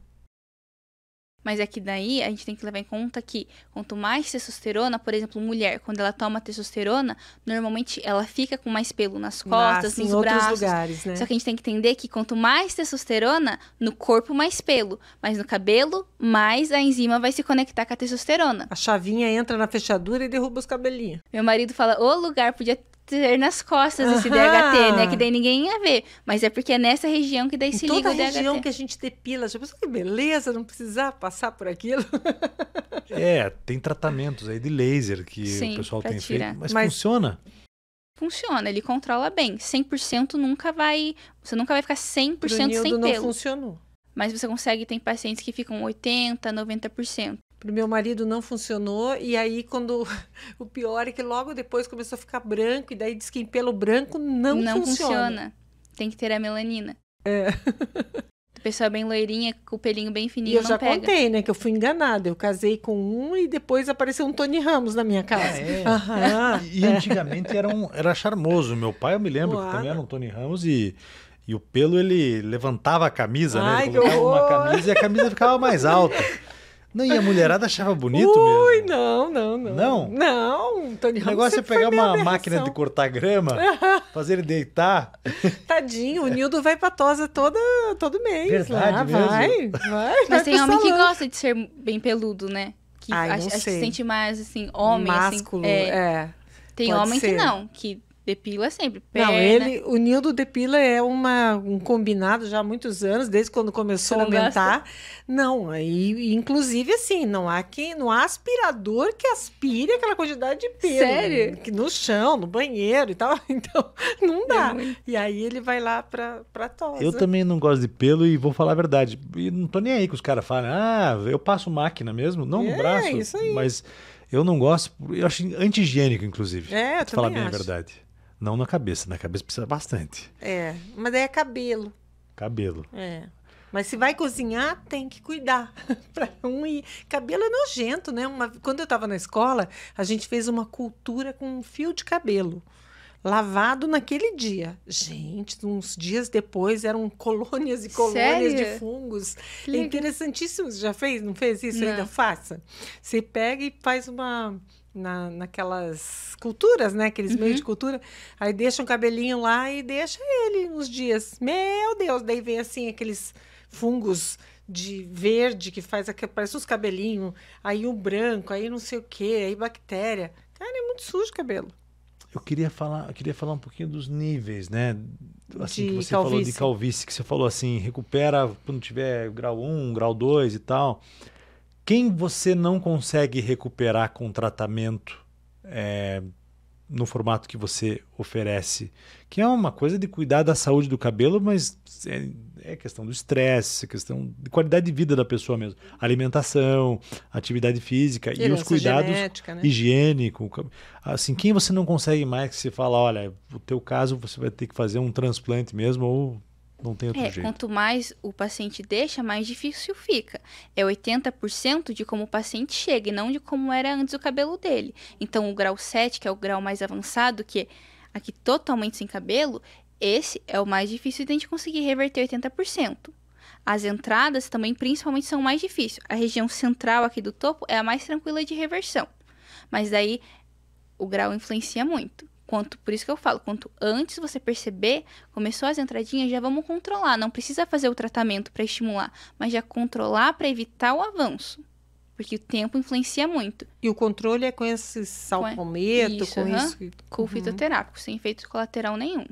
S1: Mas é que daí a gente tem que levar em conta que quanto mais testosterona, por exemplo, mulher, quando ela toma testosterona, normalmente ela fica com mais pelo nas costas,
S2: Nasce
S1: nos
S2: em outros
S1: braços.
S2: lugares, né?
S1: Só que a gente tem que entender que quanto mais testosterona, no corpo mais pelo. Mas no cabelo, mais a enzima vai se conectar com a testosterona.
S2: A chavinha entra na fechadura e derruba os cabelinhos.
S1: Meu marido fala, o lugar podia ter nas costas esse
S2: Aham.
S1: DHT, né? Que daí ninguém ia ver. Mas é porque é nessa região que daí se liga
S2: Toda a
S1: o DHT.
S2: região que a gente depila. Já pensou que beleza, não precisar passar por aquilo?
S3: Tem tratamentos aí de laser que
S1: Sim,
S3: o pessoal
S1: pra
S3: tem
S1: tirar.
S3: feito. Mas
S2: Mas-
S3: funciona?
S1: Funciona, ele controla bem. 100% nunca vai... Você nunca vai ficar 100%
S2: Pro
S1: sem
S2: Nildo não
S1: pelo.
S2: funcionou.
S1: Mas você consegue, tem pacientes que ficam 80%, 90%.
S2: Pro meu marido não funcionou. E aí, quando o pior é que logo depois começou a ficar branco. E daí diz que em pelo branco não funciona.
S1: Tem que ter a melanina. A pessoa bem loirinha, com o pelinho bem
S2: E
S1: fininho,
S2: eu
S1: não
S2: já
S1: pega.
S2: contei, né? Que eu fui enganada. Eu casei com um e depois apareceu um Tony Ramos na minha casa. Aham.
S3: E antigamente era charmoso. Meu pai, eu me lembro, que
S2: Uau.
S3: também era um Tony Ramos e o pelo, ele levantava a camisa, né?
S2: Ai,
S3: Ele
S2: que
S3: colocava uma
S2: horror.
S3: camisa e a camisa ficava mais alta. Não, e a mulherada achava bonito
S2: Ui,
S3: mesmo.
S2: não.
S3: Não?
S2: Não, Tony
S3: O
S2: Ramos
S3: negócio é
S2: sempre
S3: pegar
S2: foi minha
S3: uma
S2: aberração.
S3: máquina de cortar grama, fazer ele deitar.
S2: Tadinho, o Nildo vai pra tosa todo mês.
S3: Verdade
S2: lá.
S3: mesmo.
S2: Vai
S1: Mas tem
S2: pro
S1: homem que
S2: salão.
S1: gosta de ser bem peludo, né? Que
S2: Ai, não
S1: acho que
S2: sei.
S1: se sente mais, assim, homem,
S2: Másculo,
S1: assim. Tem
S2: pode
S1: homem
S2: ser.
S1: que não, que depila sempre. Perna.
S2: Não, o Nildo depila é um combinado já há muitos anos, desde quando começou a
S1: Você não
S2: aumentar. Não, aí, inclusive assim, não há aspirador que aspire aquela quantidade de pelo.
S1: Sério?
S2: Que no chão, no banheiro e tal. Então, não dá.
S1: É muito.
S2: E aí ele vai lá pra tosa.
S3: Eu também não gosto de pelo e vou falar a verdade. E não tô nem aí que os caras falam, eu passo máquina mesmo, não no braço.
S2: Isso aí.
S3: Mas eu não gosto, eu acho anti-higiênico, inclusive.
S2: É, eu
S3: pra falar
S2: também
S3: bem
S2: acho.
S3: a verdade. Não na cabeça precisa bastante.
S2: Mas daí é cabelo.
S3: Cabelo.
S2: Mas se vai cozinhar, tem que cuidar. Pra não ir. Cabelo é nojento, né? Quando eu estava na escola, a gente fez uma cultura com um fio de cabelo. Lavado naquele dia. Gente, uns dias depois eram colônias e colônias de
S1: Sério?
S2: fungos.
S1: Que
S2: É
S1: legal.
S2: interessantíssimo. Você já fez? Não fez isso?
S1: Não.
S2: Ainda faça. Você pega e faz naquelas culturas, né? Aqueles meios de cultura. Aí deixa um cabelinho lá e deixa ele uns dias. Meu Deus, daí vem assim aqueles fungos de verde que parece os cabelinhos. Aí o branco, aí não sei o quê, aí bactéria. Cara, é muito sujo o cabelo.
S3: Eu queria falar um pouquinho dos níveis, né? Assim, que
S2: De
S3: você falou de
S2: calvície.
S3: calvície, que você falou assim, recupera quando tiver grau 1, grau 2 e tal. Quem você não consegue recuperar com tratamento no formato que você oferece? Que é uma coisa de cuidar da saúde do cabelo, mas é questão do estresse, é questão de qualidade de vida da pessoa mesmo. Alimentação, atividade física e os
S2: Herança
S3: cuidados
S2: genética, né?
S3: higiênicos. Assim, quem você não consegue mais que você fala, olha, o teu caso você vai ter que fazer um transplante mesmo ou não tem outro jeito?
S1: Quanto mais o paciente deixa, mais difícil fica. É 80% de como o paciente chega e não de como era antes o cabelo dele. Então, o grau 7, que é o grau mais avançado, que é aqui totalmente sem cabelo, esse é o mais difícil de a gente conseguir reverter 80%. As entradas também, principalmente, são mais difíceis. A região central aqui do topo é a mais tranquila de reversão. Mas daí, o grau influencia muito. Por isso que eu falo, quanto antes você perceber, começou as entradinhas, já vamos controlar. Não precisa fazer o tratamento para estimular, mas já controlar para evitar o avanço. Porque o tempo influencia muito.
S2: E o controle é com esse salpometo,
S1: isso,
S2: com isso.
S1: Com o fitoterápico, sem efeito colateral nenhum.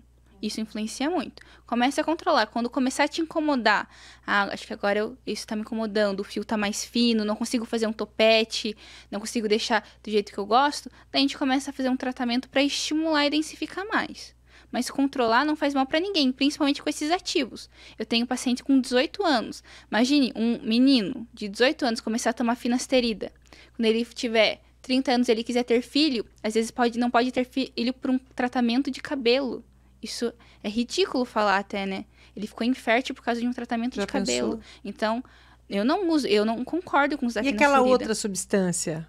S1: Isso influencia muito. Comece a controlar. Quando começar a te incomodar, acho que agora isso tá me incomodando, o fio tá mais fino, não consigo fazer um topete, não consigo deixar do jeito que eu gosto, daí a gente começa a fazer um tratamento para estimular e densificar mais. Mas controlar não faz mal para ninguém, principalmente com esses ativos. Eu tenho paciente com 18 anos. Imagine um menino de 18 anos começar a tomar finasterida. Quando ele tiver 30 anos e ele quiser ter filho, às vezes não pode ter filho por um tratamento de cabelo. Isso é ridículo falar até, né? Ele ficou infértil por causa de um tratamento de cabelo. Então, eu não concordo com usar finasterida.
S2: E aquela outra substância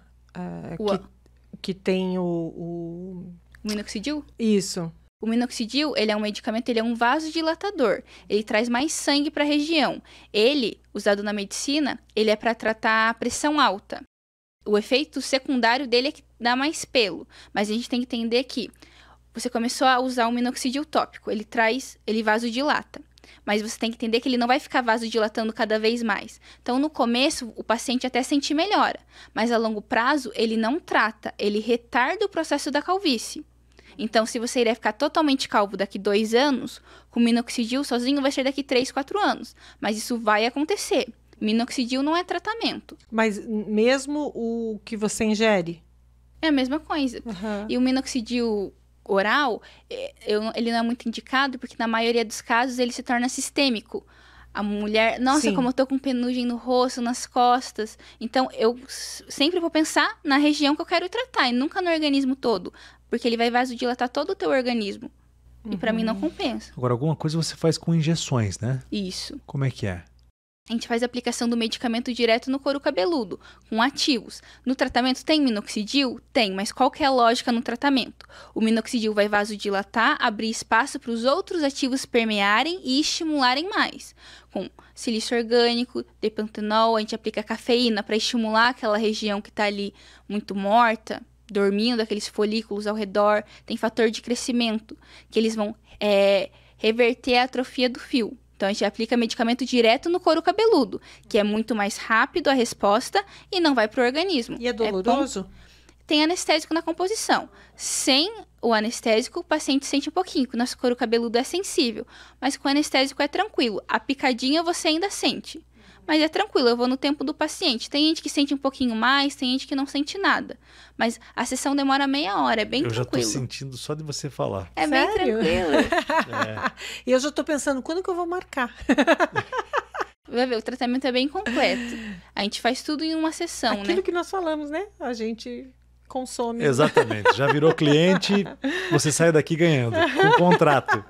S2: que tem o
S1: minoxidil?
S2: Isso.
S1: O minoxidil, ele é um medicamento, ele é um vasodilatador. Ele traz mais sangue para a região. Ele, usado na medicina, ele é para tratar a pressão alta. O efeito secundário dele é que dá mais pelo. Mas a gente tem que entender que você começou a usar o minoxidil tópico, ele vasodilata. Mas você tem que entender que ele não vai ficar vasodilatando cada vez mais. Então, no começo, o paciente até sente melhora. Mas a longo prazo, ele não trata, ele retarda o processo da calvície. Então, se você iria ficar totalmente calvo daqui 2 anos, com minoxidil sozinho vai ser daqui 3, 4 anos. Mas isso vai acontecer. Minoxidil não é tratamento.
S2: Mas mesmo o que você ingere?
S1: É a mesma coisa. E o minoxidil oral, ele não é muito indicado porque na maioria dos casos ele se torna sistêmico. A mulher, nossa,
S2: Sim.
S1: como eu tô com penugem no rosto, nas costas. Então, eu sempre vou pensar na região que eu quero tratar e nunca no organismo todo. Porque ele vai vasodilatar todo o teu organismo. E pra mim não compensa.
S3: Agora, alguma coisa você faz com injeções, né?
S1: Isso.
S3: Como é que é?
S1: A gente faz a aplicação do medicamento direto no couro cabeludo, com ativos. No tratamento tem minoxidil? Tem, mas qual que é a lógica no tratamento? O minoxidil vai vasodilatar, abrir espaço para os outros ativos permearem e estimularem mais. Com silício orgânico, depantenol, a gente aplica cafeína para estimular aquela região que está ali muito morta, dormindo, aqueles folículos ao redor. Tem fator de crescimento, que eles vão reverter a atrofia do fio. Então, a gente aplica medicamento direto no couro cabeludo, que é muito mais rápido a resposta e não vai para o organismo.
S2: E é doloroso?
S1: Tem anestésico na composição. Sem o anestésico, o paciente sente um pouquinho, porque o nosso couro cabeludo é sensível. Mas com o anestésico é tranquilo. A picadinha você ainda sente. Mas é tranquilo, eu vou no tempo do paciente. Tem gente que sente um pouquinho mais, tem gente que não sente nada. Mas a sessão demora meia hora, é bem tranquilo.
S3: Eu já tô sentindo só de você falar.
S1: É
S2: Sério?
S1: bem tranquilo.
S2: E eu já tô pensando, quando que eu vou marcar?
S1: Vai ver, o tratamento é bem completo. A gente faz tudo em uma sessão,
S2: Aquilo
S1: né?
S2: que nós falamos, né? A gente consome.
S3: Exatamente. Já virou cliente, você sai daqui ganhando, com contrato.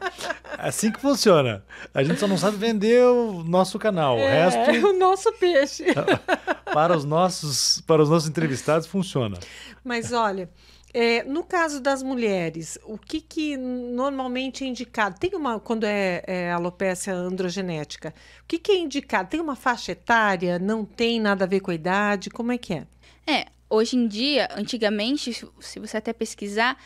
S3: Assim que funciona. A gente só não sabe vender o nosso canal. O resto,
S2: o nosso peixe.
S3: para os nossos entrevistados, funciona.
S2: Mas olha, no caso das mulheres, o que normalmente é indicado? Tem quando é alopécia androgenética, o que é indicado? Tem uma faixa etária? Não tem nada a ver com a idade? Como é que é?
S1: Hoje em dia, antigamente, se você até pesquisar,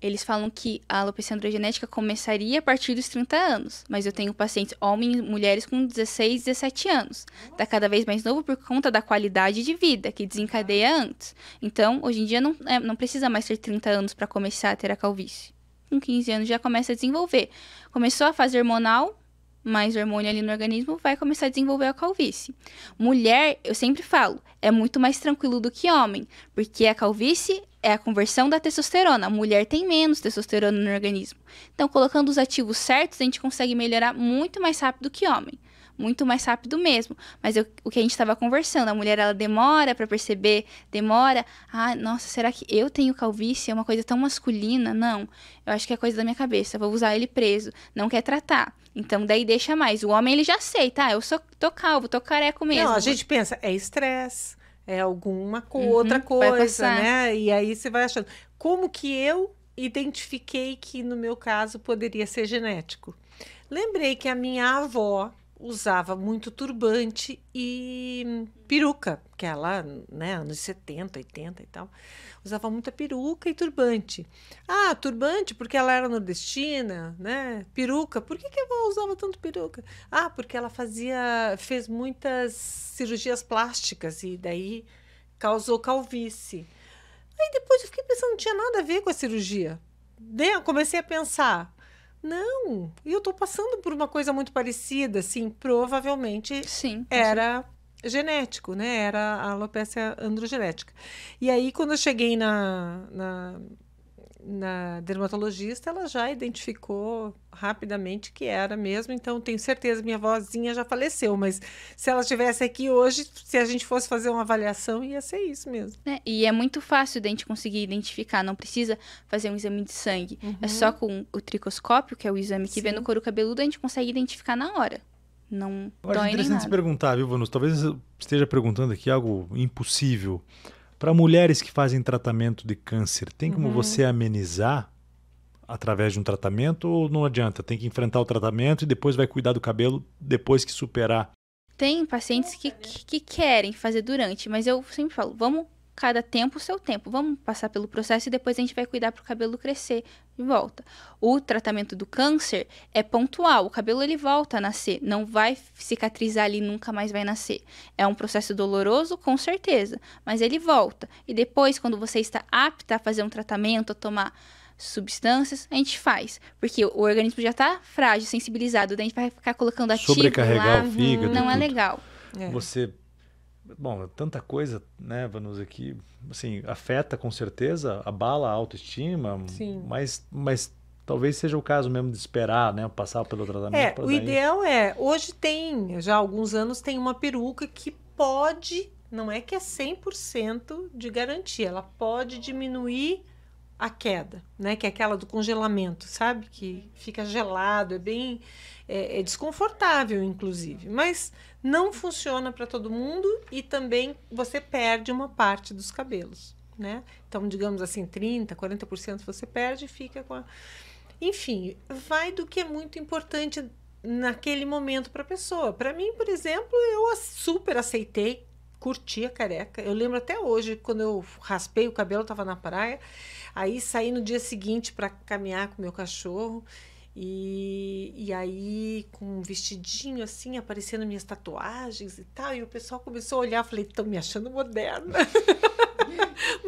S1: eles falam que a alopecia androgenética começaria a partir dos 30 anos. Mas eu tenho pacientes, homens e mulheres, com 16, 17 anos. Tá cada vez mais novo por conta da qualidade de vida, que desencadeia antes. Então, hoje em dia, não precisa mais ter 30 anos para começar a ter a calvície. Com 15 anos já começa a desenvolver. Começou a fase hormonal, mais hormônio ali no organismo, vai começar a desenvolver a calvície. Mulher, eu sempre falo, é muito mais tranquilo do que homem, porque a calvície é a conversão da testosterona. A mulher tem menos testosterona no organismo. Então, colocando os ativos certos, a gente consegue melhorar muito mais rápido que homem. Muito mais rápido mesmo. Mas o que a gente estava conversando, a mulher, ela demora para perceber, demora. Ah, nossa, será que eu tenho calvície? É uma coisa tão masculina? Não. Eu acho que é coisa da minha cabeça. Vou usar ele preso. Não quer tratar. Então, daí deixa mais. O homem, ele já aceita. Ah, eu tô calvo, tô careco mesmo.
S2: Não, a gente pensa, é estresse, é alguma outra coisa, né? E aí você vai achando. Como que eu identifiquei que, no meu caso, poderia ser genético? Lembrei que a minha avó usava muito turbante e peruca, que ela, né, anos 70, 80 e tal, usava muita peruca e turbante. Ah, turbante porque ela era nordestina, né? Peruca, por que a avó usava tanto peruca? Ah, porque ela fez muitas cirurgias plásticas e daí causou calvície. Aí depois eu fiquei pensando, não tinha nada a ver com a cirurgia. Daí eu comecei a pensar, não, eu tô passando por uma coisa muito parecida, assim, provavelmente
S1: Sim,
S2: era genético, né? Era a alopecia androgenética. E aí, quando eu cheguei na dermatologista, ela já identificou rapidamente que era mesmo, então tenho certeza, minha vozinha já faleceu, mas se ela estivesse aqui hoje, se a gente fosse fazer uma avaliação, ia ser isso mesmo.
S1: E é muito fácil da gente conseguir identificar, não precisa fazer um exame de sangue. É só com o tricoscópio, que é o exame que vê no couro cabeludo, a gente consegue identificar na hora. Não
S3: eu acho
S1: dói nem
S3: interessante
S1: nada.
S3: se perguntar, viu, Vanus? Talvez eu esteja perguntando aqui algo impossível. Para mulheres que fazem tratamento de câncer, tem como você amenizar através de um tratamento ou não adianta? Tem que enfrentar o tratamento e depois vai cuidar do cabelo depois que superar?
S1: Tem pacientes que querem fazer durante, mas eu sempre falo, vamos cada tempo o seu tempo. Vamos passar pelo processo e depois a gente vai cuidar para o cabelo crescer de volta. O tratamento do câncer é pontual. O cabelo ele volta a nascer. Não vai cicatrizar ali, nunca mais vai nascer. É um processo doloroso, com certeza, mas ele volta. E depois, quando você está apta a fazer um tratamento, a tomar substâncias, a gente faz. Porque o organismo já está frágil, sensibilizado. Daí a gente vai ficar colocando ativo
S3: sobrecarregar
S1: lá.
S3: o fígado.
S1: Não é
S3: tudo.
S1: legal.
S3: Você... Bom, tanta coisa, né, Vanus, aqui, assim, afeta com certeza, abala a autoestima, mas talvez seja o caso mesmo de esperar, né, passar pelo tratamento.
S2: O ideal hoje tem, já há alguns anos, tem uma peruca que pode, não é que é 100% de garantia, ela pode diminuir a queda, né, que é aquela do congelamento, sabe, que fica gelado, é bem... É desconfortável, inclusive, mas não funciona para todo mundo e também você perde uma parte dos cabelos, né? Então, digamos assim, 30%, 40% você perde e fica com a... Enfim, vai do que é muito importante naquele momento para a pessoa. Para mim, por exemplo, eu super aceitei, curti a careca. Eu lembro até hoje, quando eu raspei o cabelo, eu estava na praia, aí saí no dia seguinte para caminhar com o meu cachorro. E aí, com um vestidinho assim, aparecendo minhas tatuagens e tal, e o pessoal começou a olhar, falei, estão me achando moderna.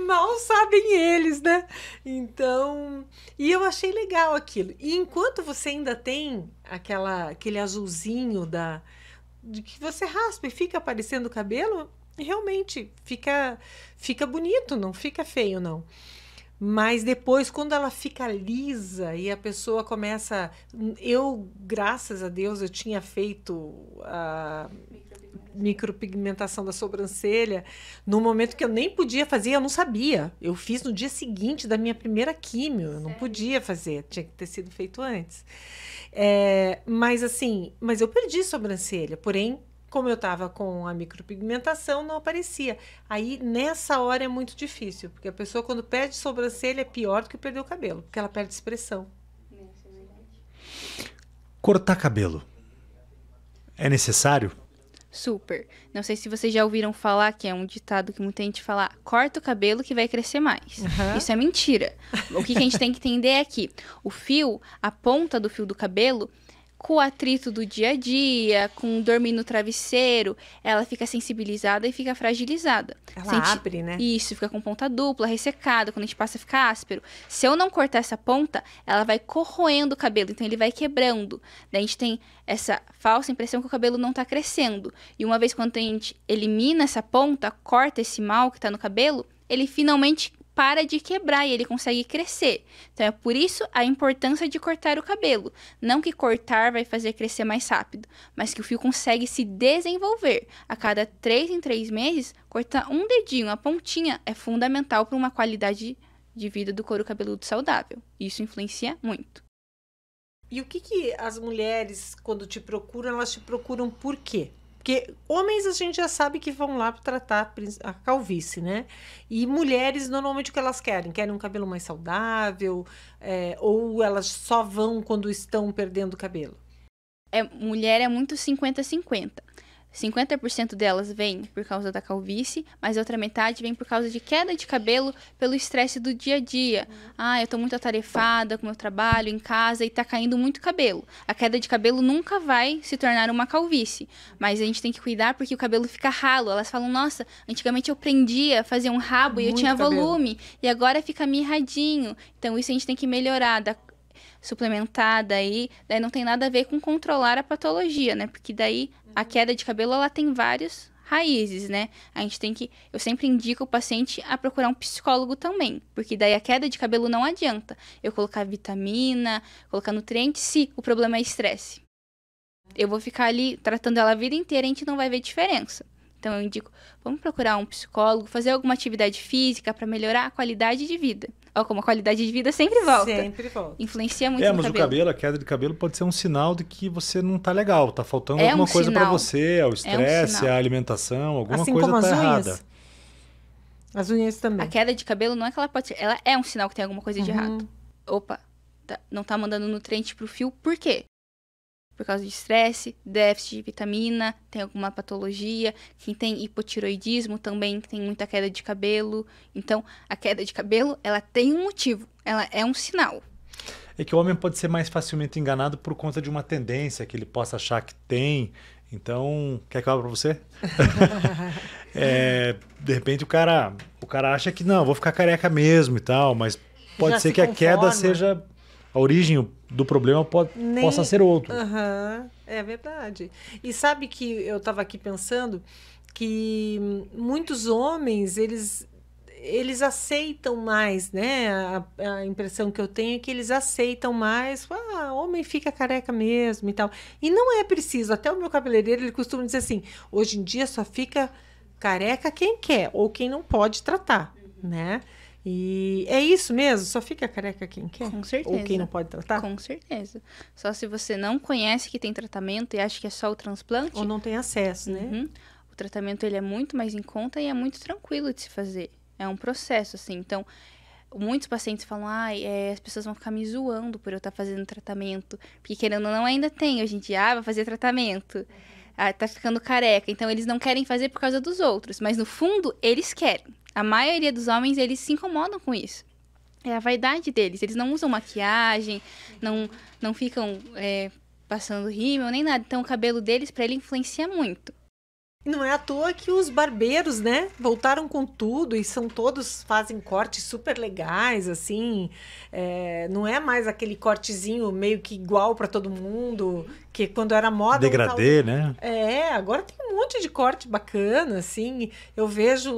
S2: Mal sabem eles, né? Então, e eu achei legal aquilo. E enquanto você ainda tem aquele azulzinho de que você raspa e fica aparecendo o cabelo, realmente fica bonito, não fica feio, não. Mas depois, quando ela fica lisa e a pessoa começa... Eu, graças a Deus, eu tinha feito a micropigmentação da sobrancelha no momento que eu nem podia fazer, eu não sabia. Eu fiz no dia seguinte da minha primeira químio, eu não podia fazer, tinha que ter sido feito antes. Mas eu perdi sobrancelha, porém, como eu estava com a micropigmentação, não aparecia. Aí, nessa hora, é muito difícil, porque a pessoa, quando perde sobrancelha, é pior do que perder o cabelo, porque ela perde expressão.
S1: Isso é verdade.
S3: Cortar cabelo é necessário?
S1: Super. Não sei se vocês já ouviram falar, que é um ditado que muita gente fala, corta o cabelo que vai crescer mais. Isso é mentira. O que a gente tem que entender é que o fio, a ponta do fio do cabelo, com o atrito do dia a dia, com dormir no travesseiro, ela fica sensibilizada e fica fragilizada.
S2: Ela abre, né?
S1: Isso, fica com ponta dupla, ressecada, quando a gente passa fica áspero. Se eu não cortar essa ponta, ela vai corroendo o cabelo, então ele vai quebrando. Daí a gente tem essa falsa impressão que o cabelo não tá crescendo. E uma vez quando a gente elimina essa ponta, corta esse mal que tá no cabelo, ele finalmente para de quebrar e ele consegue crescer. Então é por isso a importância de cortar o cabelo. Não que cortar vai fazer crescer mais rápido, mas que o fio consegue se desenvolver. A cada 3 em 3 meses, cortar um dedinho, a pontinha, é fundamental para uma qualidade de vida do couro cabeludo saudável. Isso influencia muito.
S2: E o que as mulheres, quando te procuram, elas te procuram por quê? Porque homens a gente já sabe que vão lá para tratar a calvície, né? E mulheres, normalmente o que elas querem? Querem um cabelo mais saudável, ou elas só vão quando estão perdendo o cabelo?
S1: Mulher é muito 50-50. 50% delas vem por causa da calvície, mas a outra metade vem por causa de queda de cabelo pelo estresse do dia a dia. Eu tô muito atarefada com o meu trabalho, em casa, e tá caindo muito cabelo. A queda de cabelo nunca vai se tornar uma calvície, mas a gente tem que cuidar porque o cabelo fica ralo. Elas falam, nossa, antigamente eu prendia, fazia um rabo e eu tinha volume, e agora fica mirradinho. Então isso a gente tem que melhorar, suplementada aí, daí não tem nada a ver com controlar a patologia, né? Porque daí a queda de cabelo, ela tem várias raízes, né? A gente tem que, eu sempre indico o paciente a procurar um psicólogo também, porque daí a queda de cabelo não adianta eu colocar vitamina, colocar nutrientes, se o problema é estresse. Eu vou ficar ali tratando ela a vida inteira e a gente não vai ver diferença. Então eu indico, vamos procurar um psicólogo, fazer alguma atividade física para melhorar a qualidade de vida. Ó, como a qualidade de vida sempre volta.
S2: Sempre volta.
S1: Influencia muito no
S3: mas
S1: cabelo.
S3: a queda de cabelo pode ser um sinal de que você não tá legal, tá faltando alguma coisa para você, o estresse, a alimentação, alguma
S2: assim
S3: coisa
S2: como
S3: tá
S2: as unhas.
S3: errada.
S2: As unhas também.
S1: A queda de cabelo não é que ela pode ser, ela é um sinal que tem alguma coisa de errado. Opa, não tá mandando nutriente pro fio, por quê? Por causa de estresse, déficit de vitamina, tem alguma patologia. Quem tem hipotiroidismo também tem muita queda de cabelo. Então, a queda de cabelo, ela tem um motivo, ela é um sinal.
S3: É que o homem pode ser mais facilmente enganado por conta de uma tendência que ele possa achar que tem. Então, quer que eu abra pra você? De repente o cara acha que não, vou ficar careca mesmo e tal, mas pode ser que a queda seja a origem do problema possa ser outro.
S2: É verdade. E sabe que eu estava aqui pensando que muitos homens, eles aceitam mais, né? A impressão que eu tenho é que eles aceitam mais. Homem fica careca mesmo e tal. E não é preciso. Até o meu cabeleireiro, ele costuma dizer assim, hoje em dia só fica careca quem quer ou quem não pode tratar, né? E é isso mesmo? Só fica careca quem quer?
S1: Com certeza.
S2: Ou quem não pode tratar?
S1: Com certeza. Só se você não conhece que tem tratamento e acha que é só o transplante.
S2: Ou não tem acesso, né?
S1: O tratamento ele é muito mais em conta e é muito tranquilo de se fazer. É um processo, assim. Então, muitos pacientes falam, as pessoas vão ficar me zoando por eu estar fazendo tratamento. Porque querendo ou não, ainda tem hoje em dia, vai fazer tratamento. Tá ficando careca. Então, eles não querem fazer por causa dos outros. Mas, no fundo, eles querem. A maioria dos homens, eles se incomodam com isso. É a vaidade deles. Eles não usam maquiagem, não ficam passando rímel, nem nada. Então, o cabelo deles, para ele, influencia muito.
S2: Não é à toa que os barbeiros, né, voltaram com tudo e fazem cortes super legais, assim. Não é mais aquele cortezinho meio que igual para todo mundo, que quando era moda...
S3: Degradê, né?
S2: Agora tem um monte de corte bacana, assim. Eu vejo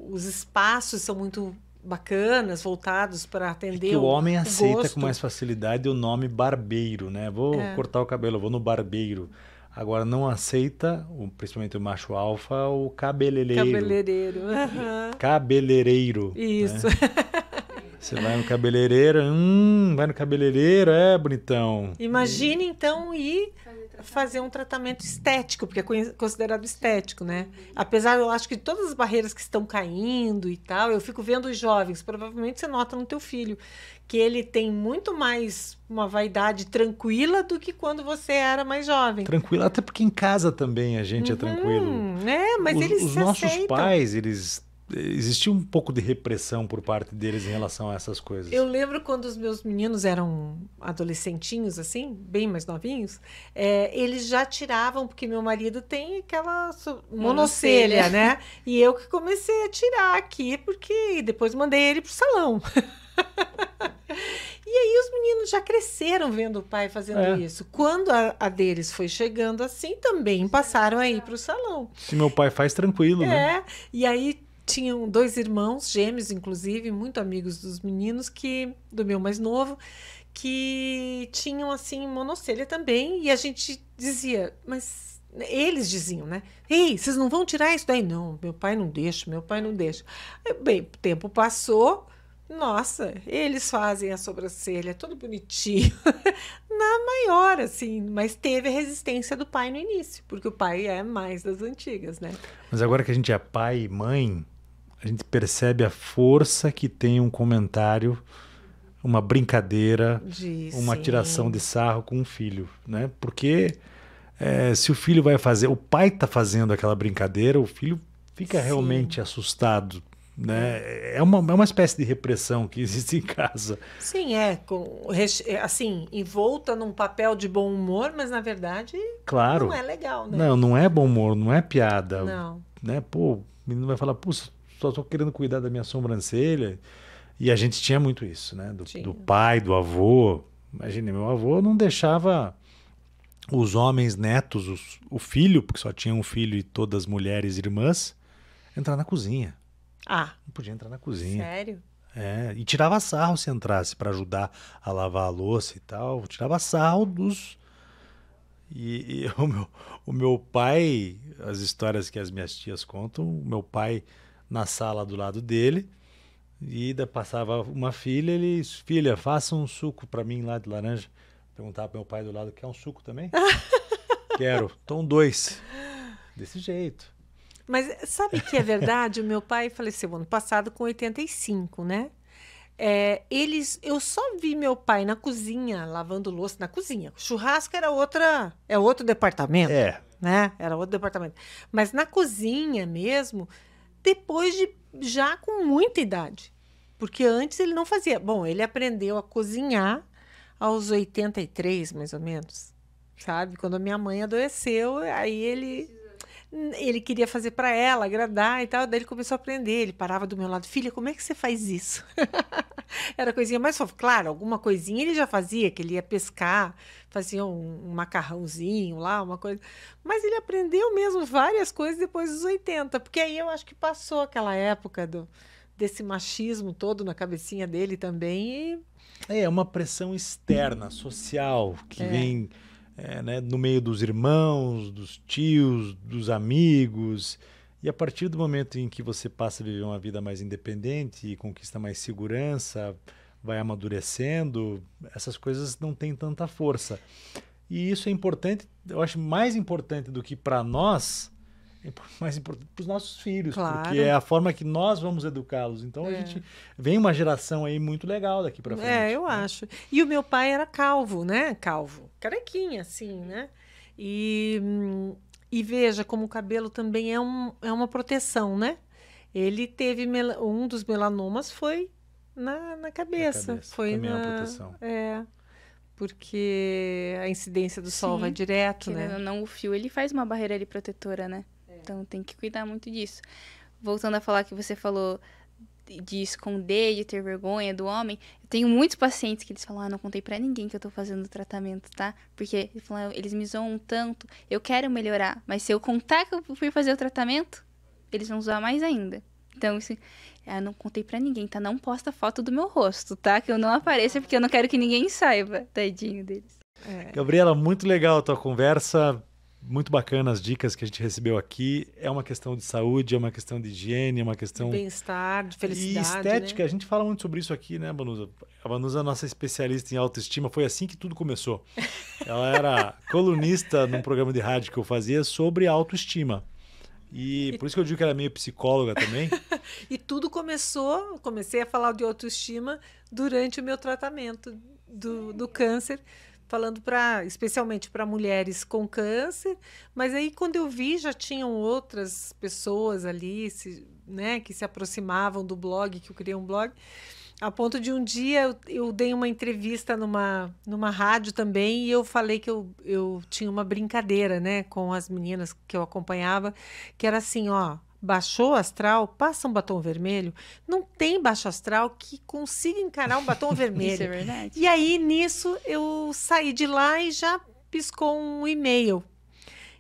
S2: os espaços são muito bacanas, voltados para atender
S3: que o homem aceita
S2: gosto.
S3: Com mais facilidade o nome barbeiro, né? Vou cortar o cabelo, vou no barbeiro. Agora, não aceita, principalmente o macho alfa, o cabeleireiro.
S2: Cabeleireiro.
S3: Cabeleireiro.
S2: Isso.
S3: Né? Você vai no cabeleireiro, vai no cabeleireiro, bonitão.
S2: Imagine, então, ir fazer um tratamento estético, porque é considerado estético, né? Apesar, eu acho que todas as barreiras que estão caindo e tal, eu fico vendo os jovens, provavelmente você nota no teu filho, que ele tem muito mais uma vaidade tranquila do que quando você era mais jovem.
S3: Tranquilo, até porque em casa também a gente é tranquilo.
S2: Mas eles
S3: os
S2: se
S3: nossos
S2: aceitam.
S3: pais, existia um pouco de repressão por parte deles em relação a essas coisas.
S2: Eu lembro quando os meus meninos eram adolescentinhos, assim, bem mais novinhos, eles já tiravam, porque meu marido tem aquela monocelha, né? E eu que comecei a tirar aqui, porque depois mandei ele pro salão. E aí os meninos já cresceram vendo o pai fazendo isso. Quando a deles foi chegando assim, também passaram a ir pro salão.
S3: Se meu pai faz, tranquilo, né?
S2: E aí tinham 2 irmãos, gêmeos, inclusive, muito amigos dos meninos, do meu mais novo, que tinham, assim, monocelha também. E a gente dizia, mas eles diziam, né? Ei, vocês não vão tirar isso daí? Não, meu pai não deixa. Bem, o tempo passou, nossa, eles fazem a sobrancelha, tudo bonitinho, na maior, assim, mas teve a resistência do pai no início, porque o pai é mais das antigas, né?
S3: Mas agora que a gente é pai e mãe, a gente percebe a força que tem um comentário, uma brincadeira, uma tiração de sarro com um filho, né? Porque se o filho vai fazer, o pai está fazendo aquela brincadeira, o filho fica realmente assustado, né? É uma espécie de repressão que existe em casa.
S2: Sim, assim, envolta num papel de bom humor, mas na verdade
S3: claro,
S2: não é legal, né?
S3: Não é bom humor, não é piada.
S2: Não.
S3: Né? Pô, o menino vai falar, só tô querendo cuidar da minha sobrancelha. E a gente tinha muito isso, né? Do pai, do avô. Imagina, meu avô não deixava os homens netos, o filho, porque só tinha um filho e todas as mulheres irmãs, entrar na cozinha. Não podia entrar na cozinha.
S2: Sério?
S3: E tirava sarro se entrasse para ajudar a lavar a louça e tal. Tirava sarro dos... E o meu pai, as histórias que as minhas tias contam, o meu pai na sala do lado dele, e passava uma filha, filha, faça um suco para mim lá de laranja. Perguntava pro meu pai do lado, quer um suco também? Quero. Então 2. Desse jeito.
S2: Mas sabe que é verdade? O meu pai faleceu ano passado com 85, né? Eu só vi meu pai na cozinha, lavando louça na cozinha. Churrasco era outro departamento. Né? Era outro departamento. Mas na cozinha mesmo, depois já com muita idade. Porque antes ele não fazia. Bom, ele aprendeu a cozinhar aos 83, mais ou menos. Sabe? Quando a minha mãe adoeceu, aí ele queria fazer para ela, agradar e tal. Daí ele começou a aprender. Ele parava do meu lado. Filha, como é que você faz isso? Era coisinha mais fácil. Claro, alguma coisinha ele já fazia, que ele ia pescar, fazia um macarrãozinho lá, uma coisa. Mas ele aprendeu mesmo várias coisas depois dos 80. Porque aí eu acho que passou aquela época desse machismo todo na cabecinha dele também.
S3: É uma pressão externa, social, que vem... né, no meio dos irmãos, dos tios, dos amigos. E a partir do momento em que você passa a viver uma vida mais independente e conquista mais segurança, vai amadurecendo, essas coisas não têm tanta força. E isso é importante, eu acho mais importante do que para nós, mais importante para os nossos filhos,
S2: claro.
S3: Porque é a forma que nós vamos educá-los. Então a gente vem uma geração aí muito legal daqui para frente.
S2: Eu acho. E o meu pai era calvo, né? Calvo, carequinha, assim, né? E veja como o cabelo também é uma proteção, né? Ele teve um dos melanomas foi na cabeça. Foi
S3: também é uma proteção.
S2: Porque a incidência do sol vai direto, né?
S1: Ou não, o fio ele faz uma barreira ali protetora, né? Então tem que cuidar muito disso. Voltando a falar que você falou de esconder, de ter vergonha do homem, eu tenho muitos pacientes que eles falam, não contei pra ninguém que eu tô fazendo o tratamento, tá? Porque eles me zoam tanto, eu quero melhorar, mas se eu contar que eu fui fazer o tratamento, eles vão zoar mais ainda. Então, assim, eu não contei pra ninguém, tá? Não posta foto do meu rosto, tá? Que eu não apareça, porque eu não quero que ninguém saiba, tadinho deles.
S3: Gabriela, muito legal a tua conversa. muito bacana as dicas que a gente recebeu aqui. É uma questão de saúde, é uma questão de higiene, é uma questão...
S2: De bem-estar, de felicidade,
S3: e estética.
S2: né?
S3: A gente fala muito sobre isso aqui, né, Vanusa? A Vanusa é a nossa especialista em autoestima. Foi assim que tudo começou. Ela era colunista num programa de rádio que eu fazia sobre autoestima. E por isso que eu digo que ela é meio psicóloga também.
S2: E tudo começou, comecei a falar de autoestima durante o meu tratamento do câncer, falando especialmente para mulheres com câncer, mas aí quando eu vi já tinham outras pessoas ali, né, que se aproximavam do blog, que eu criei um blog, a ponto de um dia eu dei uma entrevista numa rádio também e eu falei que eu tinha uma brincadeira, né, com as meninas que eu acompanhava, que era assim, ó, baixou astral, passa um batom vermelho. Não tem baixo astral que consiga encarar um batom vermelho.
S1: Isso é verdade.
S2: E aí, nisso, eu saí de lá e já piscou um e-mail.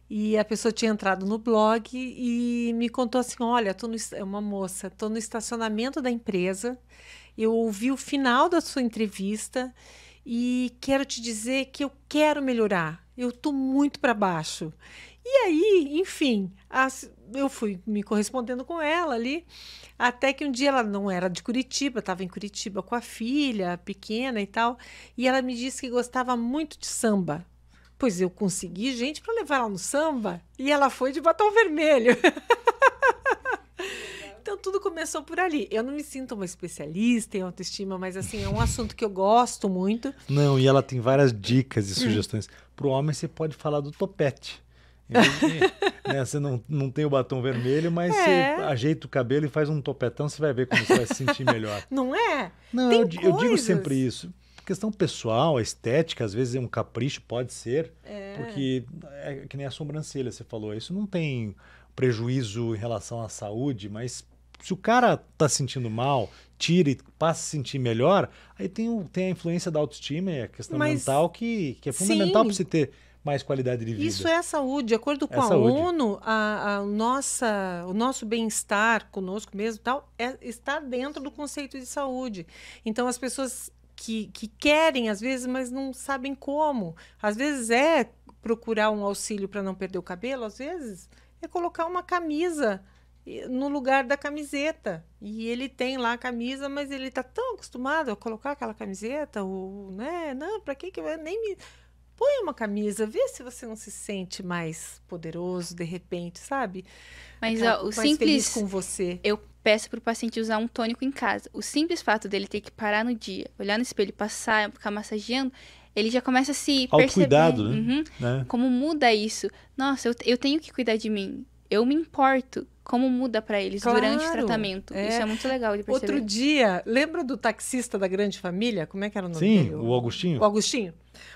S2: E a pessoa tinha entrado no blog e me contou assim, olha, é uma moça, estou no estacionamento da empresa, eu ouvi o final da sua entrevista e quero te dizer que eu quero melhorar. Eu estou muito para baixo. E aí, enfim, eu fui me correspondendo com ela ali, até que um dia ela não era de Curitiba, estava em Curitiba com a filha pequena e tal, e ela me disse que gostava muito de samba. Pois eu consegui gente para levar ela no samba, e ela foi de batom vermelho. Então, tudo começou por ali. Eu não me sinto uma especialista em autoestima, mas, assim, é um assunto que eu gosto muito.
S3: Não, e ela tem várias dicas e sugestões. Para o homem, você pode falar do topete. Né? Você não tem o batom vermelho, mas você ajeita o cabelo e faz um topetão, você vai ver como você vai se sentir melhor.
S2: Não é?
S3: Não, eu digo sempre isso. Questão pessoal, a estética, às vezes é um capricho, pode ser, porque é que nem a sobrancelha, você falou. Isso não tem prejuízo em relação à saúde, mas se o cara tá se sentindo mal, tira e passa a se sentir melhor, aí tem a influência da autoestima e a questão mental que é fundamental para você ter mais qualidade de vida.
S2: Isso é saúde. De acordo com a ONU, o nosso bem-estar conosco mesmo tal, está dentro do conceito de saúde. Então, as pessoas que querem, às vezes, mas não sabem como. Às vezes é procurar um auxílio para não perder o cabelo, às vezes é colocar uma camisa no lugar da camiseta. E ele tem lá a camisa, mas ele está tão acostumado a colocar aquela camiseta, né? Não, para que eu nem me... Põe uma camisa, vê se você não se sente mais poderoso de repente, sabe?
S1: Mas o
S2: mais
S1: simples
S2: feliz com você.
S1: Eu peço para o paciente usar um tônico em casa. O simples fato dele ter que parar no dia, olhar no espelho, passar, ficar massageando, ele já começa a se perceber.
S3: Autocuidado, né?
S1: Como muda isso? Nossa, eu tenho que cuidar de mim. Eu me importo. Como muda para eles durante o tratamento. Isso é muito legal de perceber.
S2: Outro dia, lembra do taxista da Grande Família? Como é que era o nome dele?
S3: Sim, o Augustinho.
S2: O Augustinho.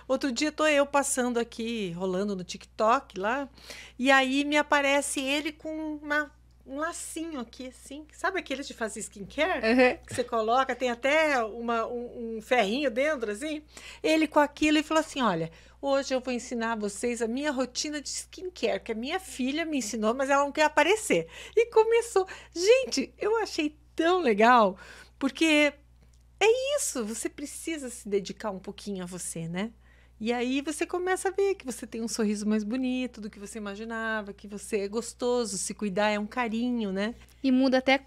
S2: Outro dia tô eu passando aqui, rolando no TikTok lá, e aí me aparece ele com um lacinho aqui, assim. Sabe aqueles de fazer skincare?
S1: Uhum.
S2: Que você coloca, tem até um ferrinho dentro, assim. Ele com aquilo e falou assim, olha, hoje eu vou ensinar a vocês a minha rotina de skincare, que a minha filha me ensinou, mas ela não quer aparecer. E começou. Gente, eu achei tão legal, porque é isso, você precisa se dedicar um pouquinho a você, né? E aí você começa a ver que você tem um sorriso mais bonito do que você imaginava, que você é gostoso, se cuidar é um carinho, né?
S1: E muda até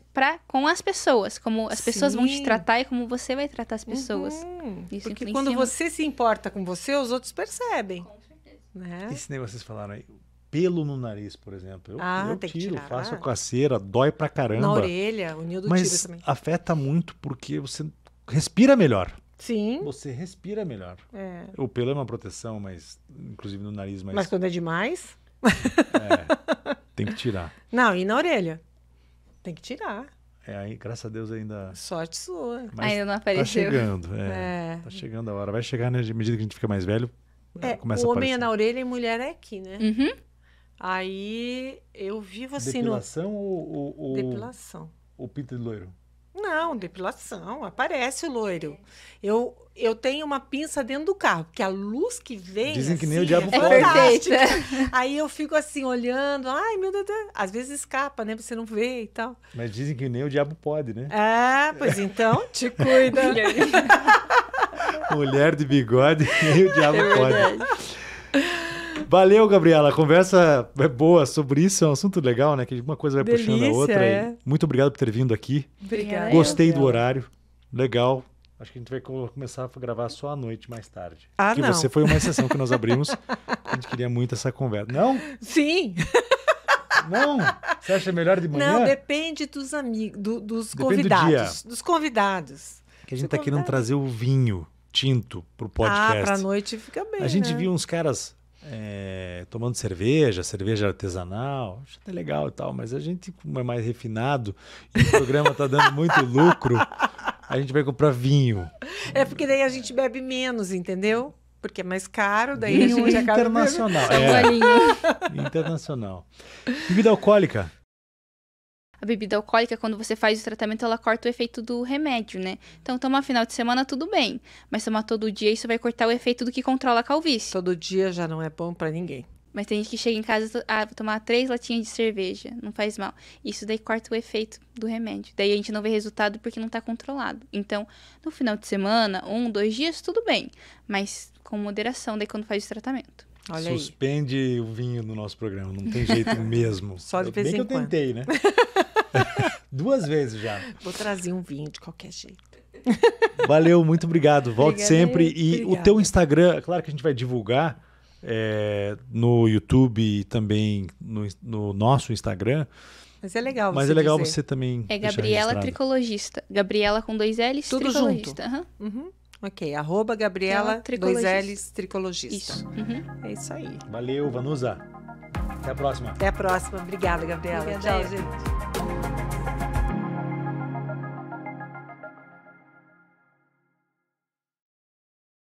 S1: com as pessoas, como as pessoas vão te tratar e como você vai tratar as pessoas. Isso
S2: porque
S1: influencia
S2: quando você se importa com você, os outros percebem. Com certeza. Né?
S3: Esse negócio que vocês falaram aí, pelo no nariz, por exemplo. Eu
S2: tem
S3: tiro,
S2: que tirar.
S3: faço a coceira, dói pra caramba.
S2: Na orelha, o Nildo
S3: mas
S2: tira também.
S3: afeta muito porque você respira melhor.
S2: Sim.
S3: Você respira melhor.
S2: É.
S3: O pelo é uma proteção, mas inclusive no nariz.
S2: Mas quando é demais...
S3: tem que tirar.
S2: Não, e na orelha? Tem que tirar.
S3: Aí, graças a Deus, ainda...
S2: Sorte sua.
S1: Mas ainda não apareceu.
S3: Tá chegando. Tá chegando a hora. Vai chegar, né? À medida que a gente fica mais velho, começa a aparecer.
S2: O homem é na orelha e mulher é aqui, né?
S1: Uhum.
S2: Aí eu vivo assim...
S3: Depilação ou...
S2: Depilação.
S3: O pinto de loiro?
S2: Não, depilação. Aparece o loiro. Eu tenho uma pinça dentro do carro, porque a luz que vem...
S3: Dizem que
S2: assim,
S3: nem o diabo
S2: é
S3: pode.
S2: fantástica. Aí eu fico assim, olhando. Ai, meu Deus. Às vezes escapa, né? Você não vê e tal.
S3: Mas dizem que nem o diabo pode, né?
S2: Pois então, te cuida.
S3: Mulher de bigode, nem o diabo pode. Valeu, Gabriela. A conversa é boa sobre isso. É um assunto legal, né? Que uma coisa vai puxando a outra.
S2: É.
S3: Muito obrigado por ter vindo aqui.
S2: Obrigada.
S3: Gostei do horário. Legal. Acho que a gente vai começar a gravar só à noite mais tarde. Porque
S2: não.
S3: você foi uma exceção que nós abrimos. A gente queria muito essa conversa. Não?
S2: Sim.
S3: Não? Você acha melhor de manhã?
S2: Não, depende dos amigos, dos
S3: Depende
S2: convidados. Dos convidados.
S3: Que a gente tá querendo trazer o vinho tinto pro podcast.
S2: Pra noite fica bem,
S3: A gente
S2: né?
S3: viu uns caras tomando cerveja artesanal, acho até legal e tal, mas a gente, como é mais refinado e o programa tá dando muito lucro, a gente vai comprar vinho.
S2: É porque daí a gente bebe menos, entendeu? Porque é mais caro, daí
S3: Vinho
S2: a gente acaba
S3: internacional.
S1: Só um golinho.
S3: Internacional. Bebida alcoólica.
S1: A bebida alcoólica, quando você faz o tratamento, ela corta o efeito do remédio, né? Então, tomar final de semana, tudo bem. Mas tomar todo dia, isso vai cortar o efeito do que controla a calvície.
S2: Todo dia já não é bom pra ninguém.
S1: Mas tem gente que chega em casa, vou tomar 3 latinhas de cerveja, não faz mal. Isso daí corta o efeito do remédio. Daí a gente não vê resultado porque não tá controlado. Então, no final de semana, 1, 2 dias, tudo bem. Mas com moderação, daí quando faz o tratamento.
S2: Olha
S3: Suspende o vinho no nosso programa, não tem jeito mesmo.
S2: Só de vez
S3: Bem
S2: em
S3: que eu
S2: quando.
S3: tentei, né? 2 vezes já.
S2: Vou trazer um vinho de qualquer jeito.
S3: Valeu, muito obrigado. Volte
S2: Obrigada,
S3: sempre. E
S2: obrigada.
S3: o teu Instagram, é claro que a gente vai divulgar no YouTube e também no nosso Instagram.
S2: Mas é legal
S3: Mas
S2: você
S3: é legal
S2: dizer.
S3: você também.
S1: É
S3: deixar
S1: Gabriela
S3: registrado.
S1: Tricologista. Gabriela com 2 L's,
S2: Tudo
S1: tricologista. Aham.
S2: Uhum. Ok, @ Gabriela,
S1: Tricologista.
S2: 2 L's, tricologista.
S1: Isso. Uhum.
S2: É isso aí.
S3: Valeu, Vanusa. Até a próxima.
S2: Até a próxima. Obrigada, Gabriela.
S1: Obrigada,
S2: Tchau,
S1: eu.
S2: gente.